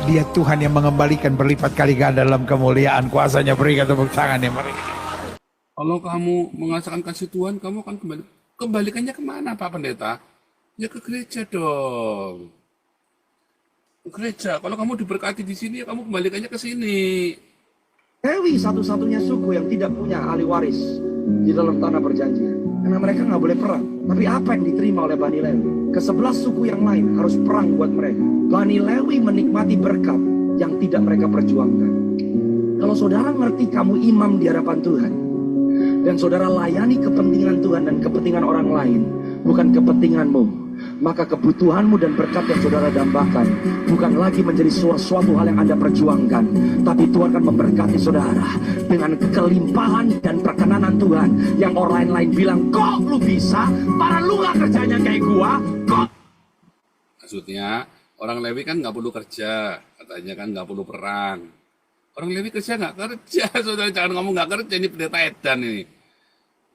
Dia Tuhan yang mengembalikan berlipat kali ganda dalam kemuliaan kuasanya. Berikan tepuk tangan yang mereka. Kalau kamu mengasahkan kasih Tuhan, kamu akan kembalikannya kemana, Pak Pendeta? Ya ke gereja dong. Ke gereja. Kalau kamu diberkati di sini, ya kamu kembalikannya ke sini. Lewi satu-satunya suku yang tidak punya ahli waris di dalam tanah perjanjian. karena mereka nggak boleh perang. Tapi apa yang diterima oleh Bani Lewi? Ke-11 suku yang lain harus perang buat mereka. Bani Lewi menikmati berkat yang tidak mereka perjuangkan. Kalau saudara ngerti kamu imam di hadapan Tuhan, dan saudara layani kepentingan Tuhan dan kepentingan orang lain, bukan kepentinganmu, maka kebutuhanmu dan berkat yang saudara dambakan bukan lagi menjadi suatu hal yang Anda perjuangkan, tapi Tuhan akan memberkati saudara dengan kelimpahan dan perkenanan Tuhan yang orang lain bilang, kok lu bisa, para lu gak kerjanya kayak gua, kok. Maksudnya, orang Lewi kan nggak perlu kerja, katanya kan nggak perlu perang. Orang Lewi kerja nggak kerja, saudara, jangan ngomong nggak kerja, ini pendeta edan ini.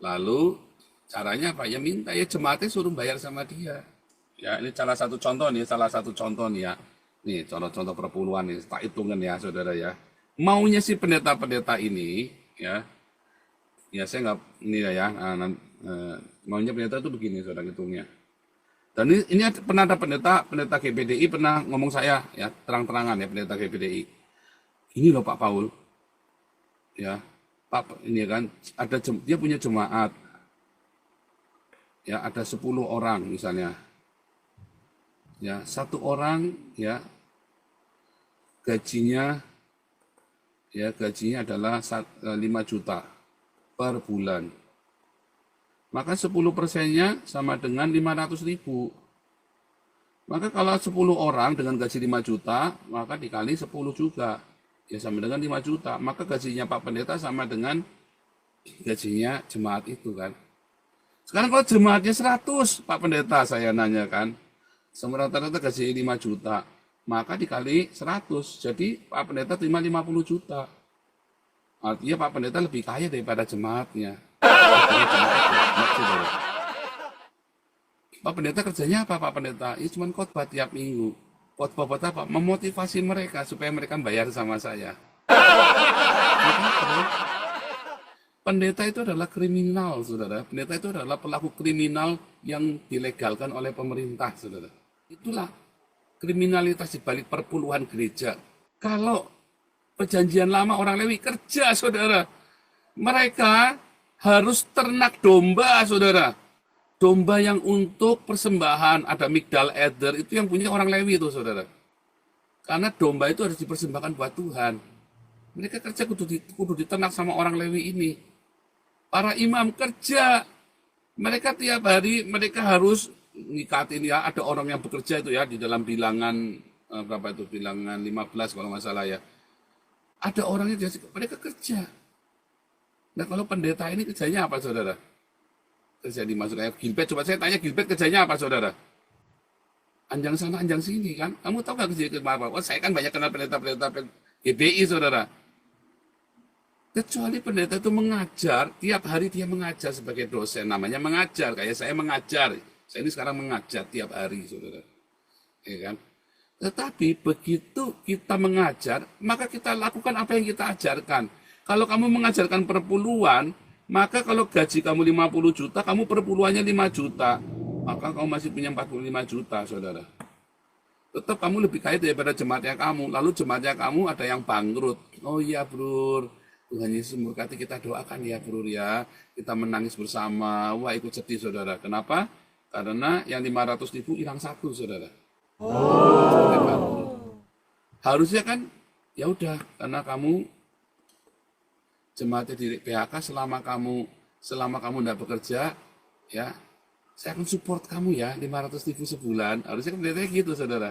Lalu caranya apa? Ya minta, ya jemaatnya suruh bayar sama dia. Ya ini salah satu contoh nih, ya. Nih contoh-contoh perpuluhan nih, tak hitungan ya saudara ya. Maunya si pendeta-pendeta ini, ya saya nggak ini ya, maunya pendeta itu begini saudara hitungnya. Dan ini pernah ada pendeta GPDI pernah ngomong saya ya terang-terangan ya pendeta GPDI. Ini loh Pak Paul, ya Pak ini kan ada dia punya jemaat, ya ada 10 orang misalnya, ya satu orang ya gajinya adalah 5 juta per bulan. Maka 10%-nya sama dengan 500.000. Maka kalau 10 orang dengan gaji 5 juta, maka dikali 10 juga. Ya sama dengan 5 juta. Maka gajinya Pak Pendeta sama dengan gajinya jemaat itu kan. Sekarang kalau jemaatnya 100, Pak Pendeta saya nanya kan. Semua rata-rata gaji 5 juta. Maka dikali 100. Jadi Pak Pendeta terima 50 juta. Artinya Pak Pendeta lebih kaya daripada jemaatnya. Pak Pendeta kerjanya apa Pak Pendeta? Ya cuma khotbah tiap minggu. Khotbah buat apa? Memotivasi mereka supaya mereka bayar sama saya. Pendeta itu adalah kriminal, saudara. Pendeta itu adalah pelaku kriminal yang dilegalkan oleh pemerintah, saudara. Itulah kriminalitas di balik perpuluhan gereja. Kalau perjanjian lama orang Lewi kerja, saudara. Mereka harus ternak domba, saudara. Domba yang untuk persembahan, ada migdal eder, itu yang punya orang Lewi itu, saudara. Karena domba itu harus dipersembahkan buat Tuhan. Mereka kerja kudu diternak sama orang Lewi ini. Para imam kerja. Mereka tiap hari, mereka harus ngikatin ya, ada orang yang bekerja itu ya, di dalam bilangan, berapa itu, bilangan 15 kalau nggak salah ya. Ada orangnya, mereka kerja. Nah kalau pendeta ini kerjanya apa, saudara? Kerja dimasuk kayak Gilbert, coba saya tanya Gilbert kerjanya apa, saudara? Anjang sana, anjang sini kan? Kamu tahu nggak kerja apa? Oh, saya kan banyak kenal pendeta-pendeta GBI, saudara. Kecuali pendeta itu mengajar, tiap hari dia mengajar sebagai dosen, namanya mengajar, kayak saya mengajar. Saya ini sekarang mengajar tiap hari, saudara. Ya kan? Tetapi begitu kita mengajar, maka kita lakukan apa yang kita ajarkan. Kalau kamu mengajarkan perpuluhan, maka kalau gaji kamu 50 juta, kamu perpuluhannya 5 juta. Maka kamu masih punya 45 juta, saudara. Tetap kamu lebih kaya daripada jemaatnya kamu. Lalu jemaatnya kamu ada yang bangkrut. Oh iya, Bro. Tuhan Yesus memberkati, kita doakan ya, Bro ya. Kita menangis bersama. Wah, ikut sedih, saudara. Kenapa? Karena yang 500.000 hilang 1, saudara. Harusnya kan, ya udah, karena kamu jemaatnya di PHK selama kamu tidak bekerja, ya saya akan support kamu ya 500.000 sebulan. Harusnya kan pendetanya gitu, saudara.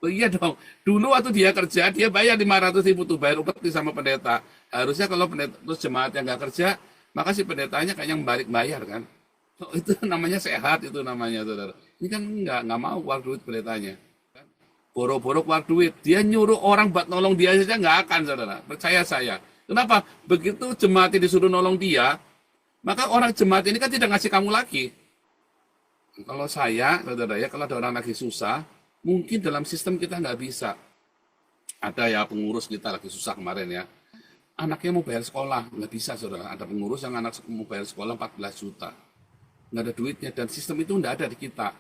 Oh iya dong. Dulu waktu dia kerja, dia bayar 500.000 tuh, bayar upeti sama pendeta. Harusnya kalau pendeta terus jemaatnya nggak kerja, maka si pendetanya kayak yang balik bayar kan. Oh, itu namanya sehat, itu namanya, saudara. Ini kan nggak mau keluar duit pendetanya. Boro-boro keluar duit. Dia nyuruh orang buat nolong dia saja nggak akan, saudara. Percaya saya. Kenapa? Begitu jemaatnya disuruh nolong dia, maka orang jemaat ini kan tidak ngasih kamu lagi. Kalau saya, saudara ya, kalau ada orang lagi susah, mungkin dalam sistem kita nggak bisa. Ada ya pengurus kita lagi susah kemarin ya. Anaknya mau bayar sekolah, nggak bisa, saudara. Ada pengurus yang anak mau bayar sekolah 14 juta. Nggak ada duitnya, dan sistem itu nggak ada di kita.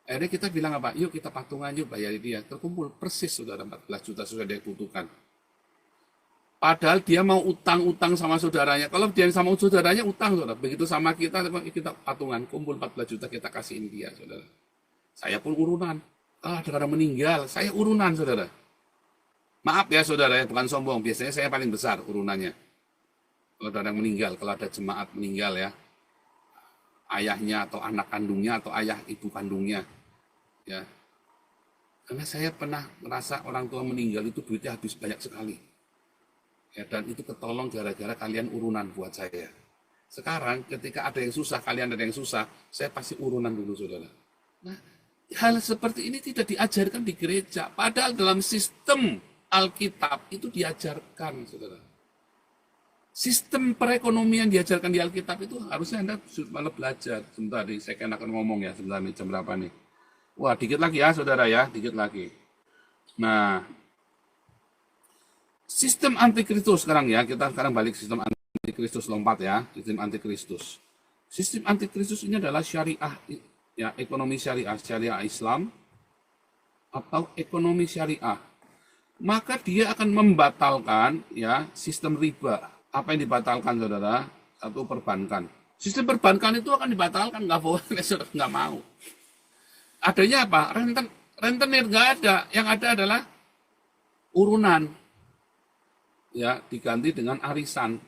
Akhirnya kita bilang apa? Yuk kita patungan, yuk bayari dia. Terkumpul persis, saudara, 14 juta sudah dia butuhkan. Padahal dia mau utang-utang sama saudaranya. Kalau dia sama saudaranya utang, saudara. Begitu sama kita patungan, kumpul 14 juta kita kasihin dia, saudara. Saya pun urunan. Ada orang meninggal, saya urunan, saudara. Maaf ya, saudara, ya, bukan sombong. Biasanya saya paling besar urunannya. Kalau ada orang meninggal, kalau ada jemaat meninggal ya, ayahnya atau anak kandungnya atau ayah ibu kandungnya, ya. Karena saya pernah merasa orang tua meninggal itu duitnya habis banyak sekali. Ya, dan itu ketolong gara-gara kalian urunan buat saya. Sekarang ketika ada yang susah, kalian ada yang susah, saya pasti urunan dulu, saudara. Nah, hal seperti ini tidak diajarkan di gereja. Padahal dalam sistem Alkitab itu diajarkan, saudara. Sistem perekonomian diajarkan di Alkitab itu harusnya Anda malah belajar. Sebentar, saya akan ngomong ya, sebentar nih, jam berapa nih. Wah, dikit lagi ya, saudara ya, dikit lagi. Nah, sistem antikristus sekarang ya, kita sekarang balik sistem antikristus, lompat ya, sistem antikristus. Sistem antikristus ini adalah syariah, ya, ekonomi syariah, syariah Islam atau ekonomi syariah. Maka dia akan membatalkan ya sistem riba. Apa yang dibatalkan, saudara? Satu, perbankan. Sistem perbankan itu akan dibatalkan, nggak boleh, saudara, nggak mau. Adanya apa? Rentenir nggak ada. Yang ada adalah urunan. Ya, diganti dengan arisan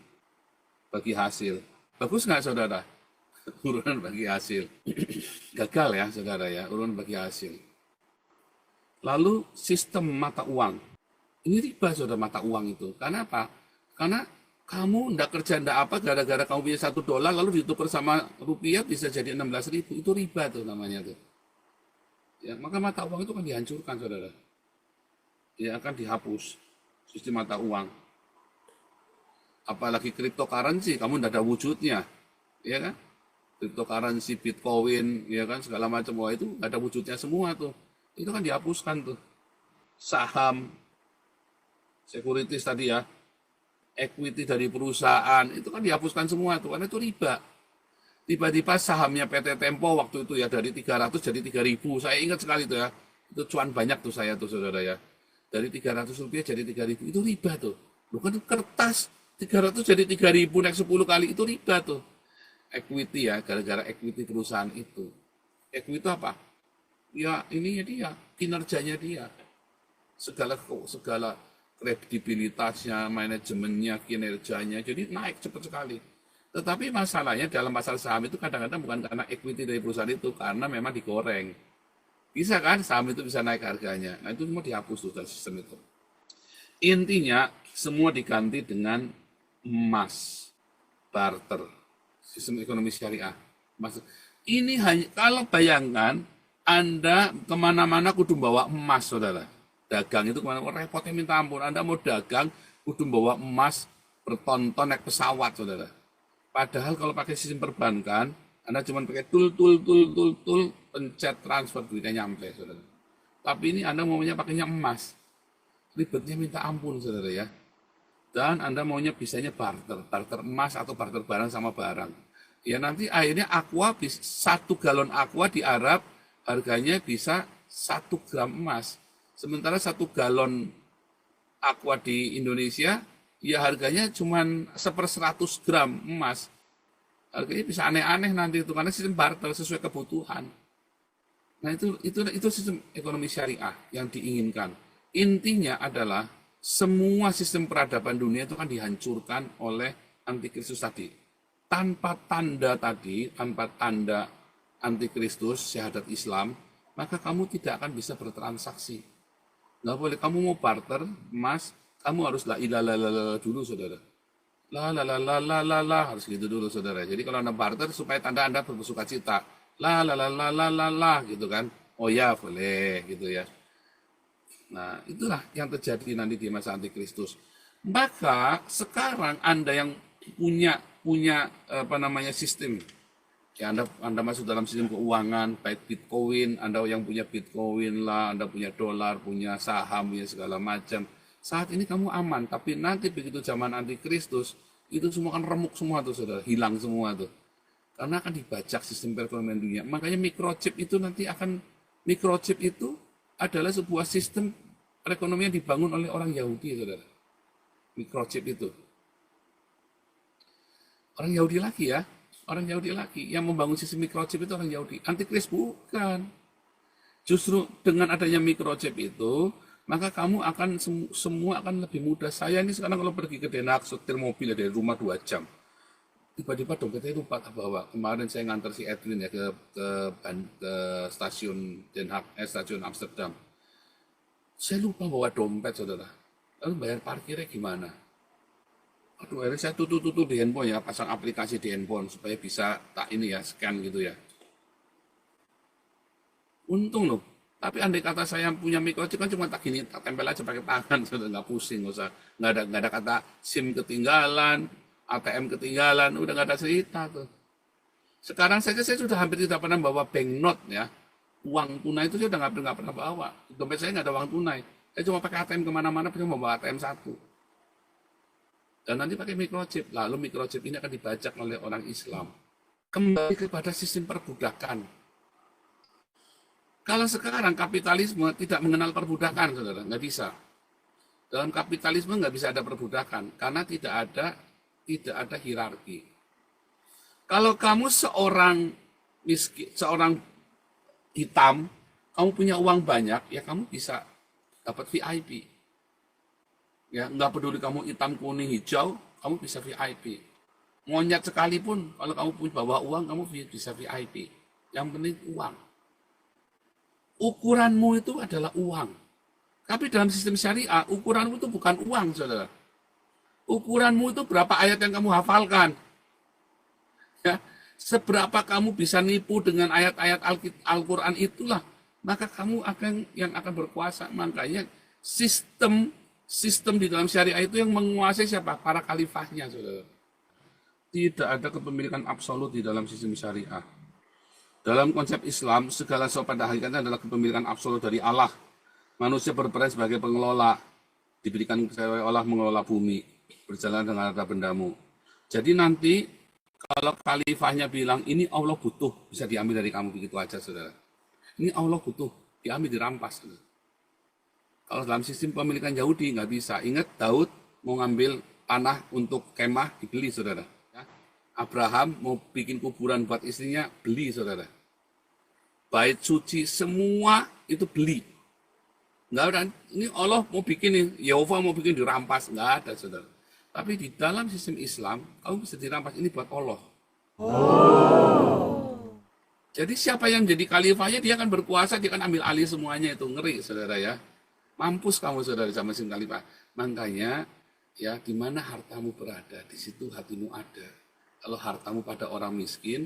bagi hasil. Bagus nggak, saudara? Urunan bagi hasil. Gagal ya, saudara ya, urunan bagi hasil. Lalu sistem mata uang. Ini riba, saudara, mata uang itu. Karena apa? Karena kamu ndak kerja ndak apa, gara-gara kamu punya $1 lalu ditukar sama rupiah bisa jadi 16.000. Itu riba tuh namanya tuh. Ya, maka mata uang itu akan dihancurkan, saudara. Ya, akan dihapus sistem mata uang. Apalagi cryptocurrency, kamu tidak ada wujudnya, ya kan? Cryptocurrency, Bitcoin, ya kan, segala macam, wah itu nggak ada wujudnya semua tuh. Itu kan dihapuskan tuh. Saham, securities tadi ya, equity dari perusahaan, itu kan dihapuskan semua tuh, karena itu riba. Tiba-tiba sahamnya PT Tempo waktu itu ya dari 300 jadi 3.000, saya ingat sekali tuh ya, itu cuan banyak tuh saya tuh, saudara ya. Dari 300 rupiah jadi 3.000, itu riba tuh. Bukan kertas, 300 jadi 3.000 naik 10 kali, itu riba tuh. Equity ya, gara-gara equity perusahaan itu. Equity itu apa? Ya ini ya dia, kinerjanya dia. Segala kredibilitasnya, manajemennya, kinerjanya, jadi naik cepat sekali. Tetapi masalahnya dalam pasar saham itu kadang-kadang bukan karena equity dari perusahaan itu, karena memang digoreng. Bisa kan saham itu bisa naik harganya. Nah itu semua dihapus tuh dari sistem itu. Intinya semua diganti dengan emas, barter, sistem ekonomi syariah. Ini hanya, kalau bayangkan Anda kemana-mana kudu bawa emas, saudara. Dagang itu kemana-mana repotnya minta ampun. Anda mau dagang kudu bawa emas berton-ton naik pesawat, saudara. Padahal kalau pakai sistem perbankan, Anda cuma pakai tul, pencet transfer duitnya nyampe, saudara. Tapi ini Anda maunya pakainya emas, ribetnya minta ampun, saudara ya. Dan Anda maunya bisanya barter emas atau barter barang sama barang. Ya nanti akhirnya aqua, 1 galon aqua di Arab harganya bisa 1 gram emas. Sementara 1 galon aqua di Indonesia, ya harganya cuma 1/100 gram emas. Harganya bisa aneh-aneh nanti itu, karena sistem barter sesuai kebutuhan. Nah itu sistem ekonomi syariah yang diinginkan. Intinya adalah semua sistem peradaban dunia itu kan dihancurkan oleh antikristus tadi. Tanpa tanda tadi, tanpa tanda antikristus, syahadat Islam, maka kamu tidak akan bisa bertransaksi. Nggak boleh, kamu mau barter emas, kamu harus la ilaha illallah dulu, saudara. La, harus gitu dulu, saudara. Jadi kalau Anda barter, supaya tanda Anda bersuka cita. La, gitu kan. Oh ya, boleh, gitu ya. Nah, itulah yang terjadi nanti di masa antikristus. Maka sekarang Anda yang punya sistem, ya Anda masuk dalam sistem keuangan, baik Bitcoin, Anda yang punya Bitcoin lah, Anda punya dolar, punya saham, punya segala macam. Saat ini kamu aman, tapi nanti begitu zaman antikristus, itu semua akan remuk semua tuh, saudara, hilang semua tuh. Karena akan dibajak sistem perekonomian dunia. Makanya microchip itu adalah sebuah sistem perekonomian dibangun oleh orang Yahudi, saudara. microchip itu. Orang Yahudi lagi ya, orang Yahudi lagi yang membangun sistem microchip itu orang Yahudi. Antikris bukan. Justru dengan adanya microchip itu, maka kamu akan semua akan lebih mudah. Saya ini sekarang kalau pergi ke Den Haag setir mobil ya, dari rumah 2 jam. Tiba-tiba dompetnya lupa tak bawa. Kemarin saya ngantar si Edwin ya ke stasiun Den Haag, stasiun Amsterdam. Saya lupa bawa dompet, saudara. Lalu bayar parkirnya gimana? Aduh, akhirnya saya tutup di handphone ya, pasang aplikasi di handphone supaya bisa tak ini ya, scan gitu ya. Untung loh. Tapi andai kata saya punya microchip kan cuma tak gini, tak tempel aja pakai tangan, sudah nggak pusing, nggak ada kata SIM ketinggalan, ATM ketinggalan, udah nggak ada cerita tuh. Sekarang saja saya sudah hampir tidak pernah bawa banknote ya, uang tunai itu saya udah nggak pernah bawa. Dompet saya nggak ada uang tunai, saya cuma pakai ATM kemana-mana, cuma bawa ATM 1. Dan nanti pakai microchip, lalu microchip ini akan dibajak oleh orang Islam. Kembali kepada sistem perbudakan. Kalau sekarang kapitalisme tidak mengenal perbudakan, saudara, nggak bisa. Dalam kapitalisme nggak bisa ada perbudakan karena tidak ada hierarki. Kalau kamu seorang miskin, seorang hitam, kamu punya uang banyak, ya kamu bisa dapat VIP. Ya, nggak peduli kamu hitam, kuning, hijau, kamu bisa VIP. Monyet sekalipun, kalau kamu punya bawa uang, kamu bisa VIP. Yang penting uang. Ukuranmu itu adalah uang. Tapi dalam sistem syariah, ukuranmu itu bukan uang, saudara. Ukuranmu itu berapa ayat yang kamu hafalkan. Ya, seberapa kamu bisa nipu dengan ayat-ayat Al-Quran itulah, maka kamu yang akan berkuasa. Makanya sistem di dalam syariah itu yang menguasai siapa? Para khalifahnya, saudara. Tidak ada kepemilikan absolut di dalam sistem syariah. Dalam konsep Islam, segala sesuatu pada hakikatnya adalah kepemilikan absolut dari Allah. Manusia berperan sebagai pengelola, diberikan kepada Allah mengelola bumi, berjalan dengan harta bendamu. Jadi nanti, kalau khalifahnya bilang, ini Allah butuh, bisa diambil dari kamu begitu aja, saudara. Ini Allah butuh, diambil, dirampas. Saudara. Kalau dalam sistem pemilikan Yahudi, nggak bisa. Ingat, Daud mau ngambil tanah untuk kemah, dibeli, saudara. Abraham mau bikin kuburan buat istrinya, beli, saudara. Bait suci semua itu beli. Nggak ada, ini Allah mau bikin nih, Yehova mau bikin dirampas, nggak ada, saudara. Tapi di dalam sistem Islam, kamu bisa dirampas, ini buat Allah. Jadi siapa yang jadi khalifahnya, dia akan berkuasa, dia akan ambil alih semuanya, itu ngeri, saudara ya. Mampus kamu, saudara, sama sistem khalifah. Makanya, ya, di mana hartamu berada, di situ hatimu ada. Kalau hartamu pada orang miskin,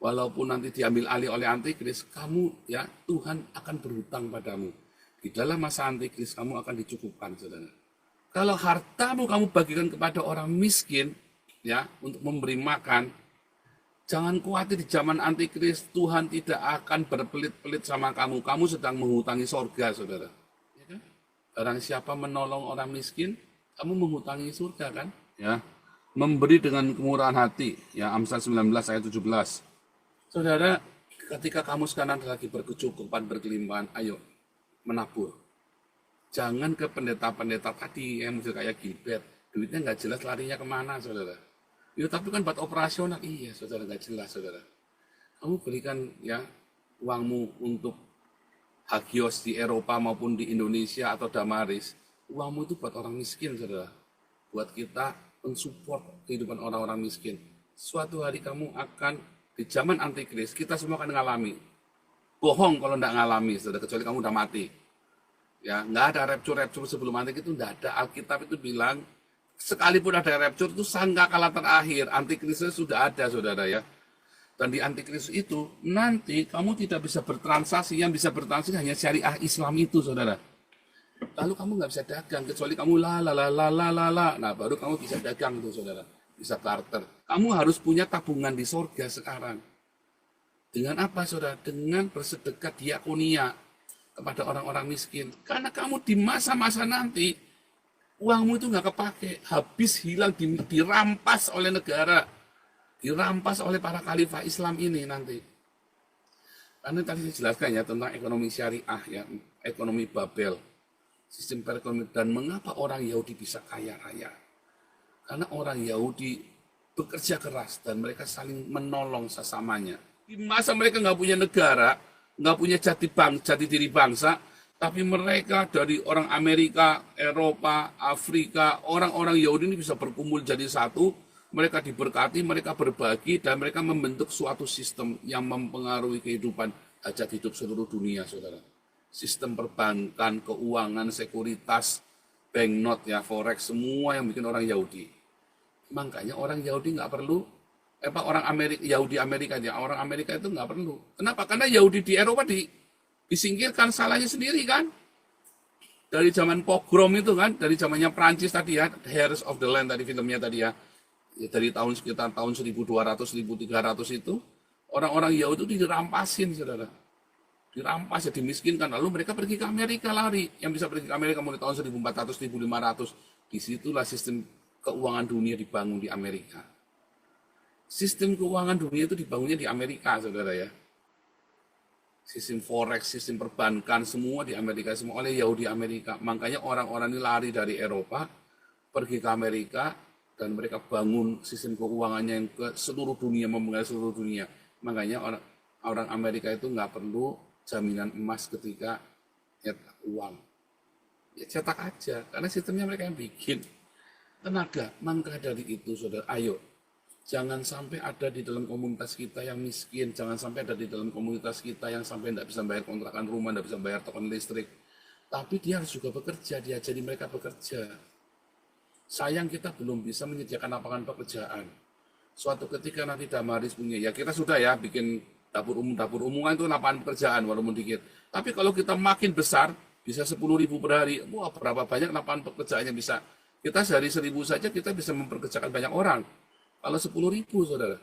walaupun nanti diambil alih oleh antikris, kamu ya Tuhan akan berhutang padamu. Di dalam masa antikris kamu akan dicukupkan, saudara. Kalau hartamu kamu bagikan kepada orang miskin, ya untuk memberi makan, jangan khawatir di zaman antikris Tuhan tidak akan berpelit-pelit sama kamu. Kamu sedang menghutangi sorga, saudara. Ya kan? Barang siapa menolong orang miskin, kamu menghutangi surga kan? Ya. Memberi dengan kemurahan hati, ya Amsal 19 ayat 17. Saudara, ketika kamu sekarang lagi berkecukupan, berkelimpahan, ayo menabur. Jangan ke pendeta-pendeta tadi yang mesti kayak Gilbert, duitnya nggak jelas larinya kemana, saudara. Ya tapi kan buat operasional, iya saudara, nggak jelas, saudara. Kamu berikan ya uangmu untuk hagios di Eropa maupun di Indonesia atau Damaris, uangmu itu buat orang miskin, saudara. Buat kita mensupport kehidupan orang-orang miskin. Suatu hari kamu akan di zaman antikris, kita semua akan mengalami. Bohong kalau tidak ngalami, saudara, kecuali kamu udah mati. Ya, nggak ada rapture sebelum antikris itu nggak ada. Alkitab itu bilang, sekalipun ada rapture itu sangkakala terakhir, antikrisnya sudah ada, saudara ya. Dan di antikris itu nanti kamu tidak bisa bertransaksi, yang bisa bertransaksi hanya syariah Islam itu, saudara. Lalu kamu nggak bisa dagang, kecuali kamu nah baru kamu bisa dagang tuh, saudara, bisa barter. Kamu harus punya tabungan di sorga sekarang. Dengan apa, saudara? Dengan bersedekah diakonia kepada orang-orang miskin. Karena kamu di masa-masa nanti, uangmu itu nggak kepake, habis, hilang, dirampas oleh negara, dirampas oleh para khalifah Islam ini nanti. Karena tadi saya jelaskan ya tentang ekonomi syariah, ya ekonomi Babel. Sistem perekonomian dan mengapa orang Yahudi bisa kaya raya. Karena orang Yahudi bekerja keras dan mereka saling menolong sesamanya. Di masa mereka nggak punya negara, nggak punya jati diri bangsa, tapi mereka dari orang Amerika, Eropa, Afrika, orang-orang Yahudi ini bisa berkumpul jadi satu, mereka diberkati, mereka berbagi, dan mereka membentuk suatu sistem yang mempengaruhi kehidupan hajat hidup seluruh dunia, saudara. Sistem perbankan, keuangan, sekuritas, banknote, ya, forex, semua yang bikin orang Yahudi. Makanya orang Yahudi nggak perlu, orang Amerika, Yahudi Amerika aja, orang Amerika itu nggak perlu. Kenapa? Karena Yahudi di Eropa disingkirkan, salahnya sendiri kan. Dari zaman pogrom itu kan, dari zamannya Prancis tadi ya, Heirs of the Land tadi filmnya tadi ya, dari tahun sekitar tahun 1200, 1300 itu, orang-orang Yahudi itu dirampasin, saudara. Dirampas ya, dimiskinkan. Lalu mereka pergi ke Amerika, lari. Yang bisa pergi ke Amerika mulai tahun 1400, 1500. Disitulah sistem keuangan dunia dibangun di Amerika. Sistem keuangan dunia itu dibangunnya di Amerika, saudara ya. Sistem forex, sistem perbankan, semua di Amerika, semua oleh Yahudi Amerika. Makanya orang-orang ini lari dari Eropa, pergi ke Amerika, dan mereka bangun sistem keuangannya yang ke seluruh dunia, mempengaruhi seluruh dunia. Makanya orang Amerika itu nggak perlu jaminan emas ketika nyetak uang. Ya cetak aja, karena sistemnya mereka yang bikin. Tenaga, maka dari itu, saudara, ayo, jangan sampai ada di dalam komunitas kita yang miskin, jangan sampai ada di dalam komunitas kita yang sampai tidak bisa bayar kontrakan rumah, tidak bisa bayar token listrik. Tapi dia harus juga bekerja, dia jadi mereka bekerja. Sayang kita belum bisa menyediakan lapangan pekerjaan. Suatu ketika nanti Damaris punya, ya kita sudah ya bikin dapur umum kan itu lapangan pekerjaan walaupun dikit. Tapi kalau kita makin besar, bisa 10.000 per hari, wah berapa banyak lapangan pekerjaan yang bisa. Kita sehari 1.000 saja kita bisa memperkerjakan banyak orang. Kalau 10.000, saudara,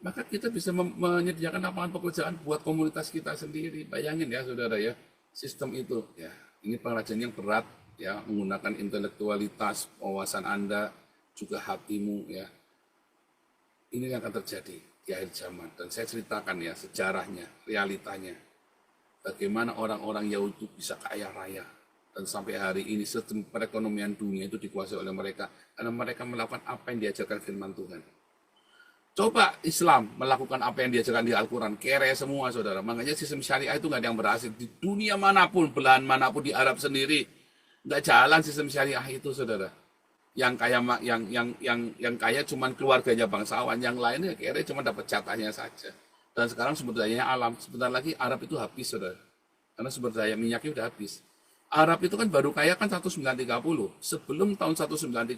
maka kita bisa menyediakan lapangan pekerjaan buat komunitas kita sendiri. Bayangin ya, saudara ya, sistem itu. Ya, ini pengrajin yang berat, ya, menggunakan intelektualitas, wawasan Anda, juga hatimu, ya. Ini yang akan terjadi di akhir zaman. Dan saya ceritakan ya sejarahnya, realitanya. Bagaimana orang-orang Yahudi bisa kaya raya. Dan sampai hari ini sistem perekonomian dunia itu dikuasai oleh mereka. Karena mereka melakukan apa yang diajarkan firman Tuhan. Coba Islam melakukan apa yang diajarkan di Al-Quran. Kere semua, saudara. Makanya sistem syariah itu nggak ada yang berhasil. Di dunia manapun, belahan manapun, di Arab sendiri. Nggak jalan sistem syariah itu, saudara. Yang kaya cuman keluarganya bangsawan. Yang lainnya kere cuma dapat jatahnya saja. Dan sekarang sumber dayanya alam. Sebentar lagi Arab itu habis, saudara. Karena sumber daya minyaknya udah habis. Arab itu kan baru kaya kan 1930. Sebelum tahun 1930,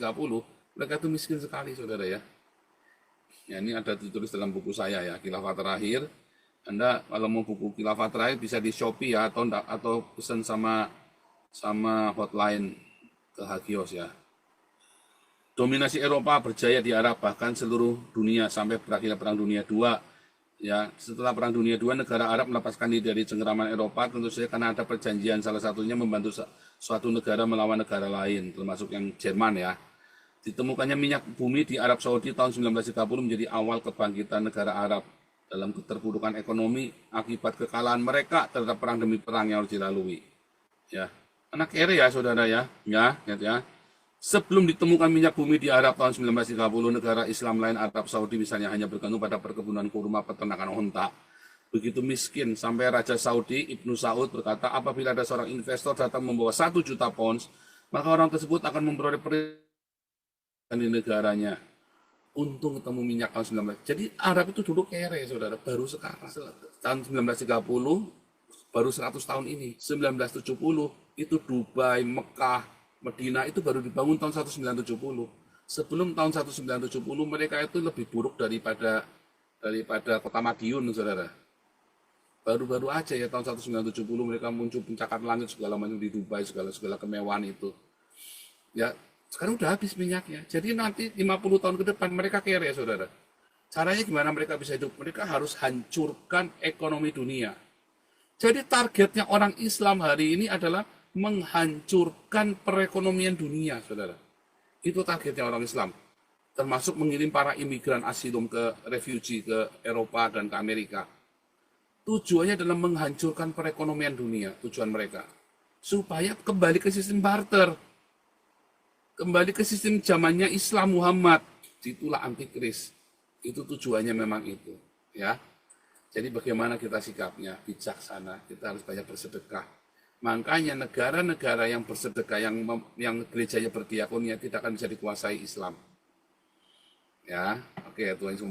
mereka itu miskin sekali, saudara ya. Ya, ini ada ditulis dalam buku saya ya, Khilafah Terakhir. Anda kalau mau buku Khilafah Terakhir bisa di Shopee ya, atau pesan sama hotline ke Hagios ya. Dominasi Eropa berjaya di Arab, bahkan seluruh dunia sampai berakhirnya Perang Dunia II. Ya, setelah Perang Dunia II, negara Arab melepaskan diri dari cengkeraman Eropa, tentu saja karena ada perjanjian, salah satunya membantu suatu negara melawan negara lain, termasuk yang Jerman ya. Ditemukannya minyak bumi di Arab Saudi tahun 1930 menjadi awal kebangkitan negara Arab dalam keterpurukan ekonomi akibat kekalahan mereka terhadap perang demi perang yang harus dilalui. Ya, anak kere ya, saudara ya, ya. Sebelum ditemukan minyak bumi di Arab tahun 1930, negara Islam lain Arab Saudi misalnya hanya bergantung pada perkebunan kurma, peternakan onta. Begitu miskin sampai Raja Saudi Ibnu Saud berkata, apabila ada seorang investor datang membawa 1 juta pounds, maka orang tersebut akan memperoleh perizinan di negaranya. Untung ketemu minyak tahun 19. Jadi Arab itu dulu kere, saudara, baru sekarang. Tahun 1930, baru 100 tahun ini. 1970 itu Dubai, Mekah, Medina itu baru dibangun tahun 1970. Sebelum tahun 1970 mereka itu lebih buruk daripada kota Madiun, saudara. Baru-baru aja ya tahun 1970 mereka muncul pencakar langit segala macam di Dubai, segala kemewahan itu. Ya, sekarang udah habis minyaknya. Jadi nanti 50 tahun ke depan mereka kere, saudara. Caranya gimana mereka bisa hidup? Mereka harus hancurkan ekonomi dunia. Jadi targetnya orang Islam hari ini adalah menghancurkan perekonomian dunia, saudara. Itu targetnya orang Islam. Termasuk mengirim para imigran asilum ke refugee ke Eropa dan ke Amerika. Tujuannya adalah menghancurkan perekonomian dunia, tujuan mereka. Supaya kembali ke sistem barter. kembali ke sistem zamannya Islam Muhammad, itulah antikris. Itu tujuannya memang itu, ya. Jadi bagaimana kita sikapnya bijaksana, kita harus banyak bersedekah. Makanya negara-negara yang bersedekah, yang gerejanya berdiakonia tidak akan bisa dikuasai Islam. Ya, oke Tuhan.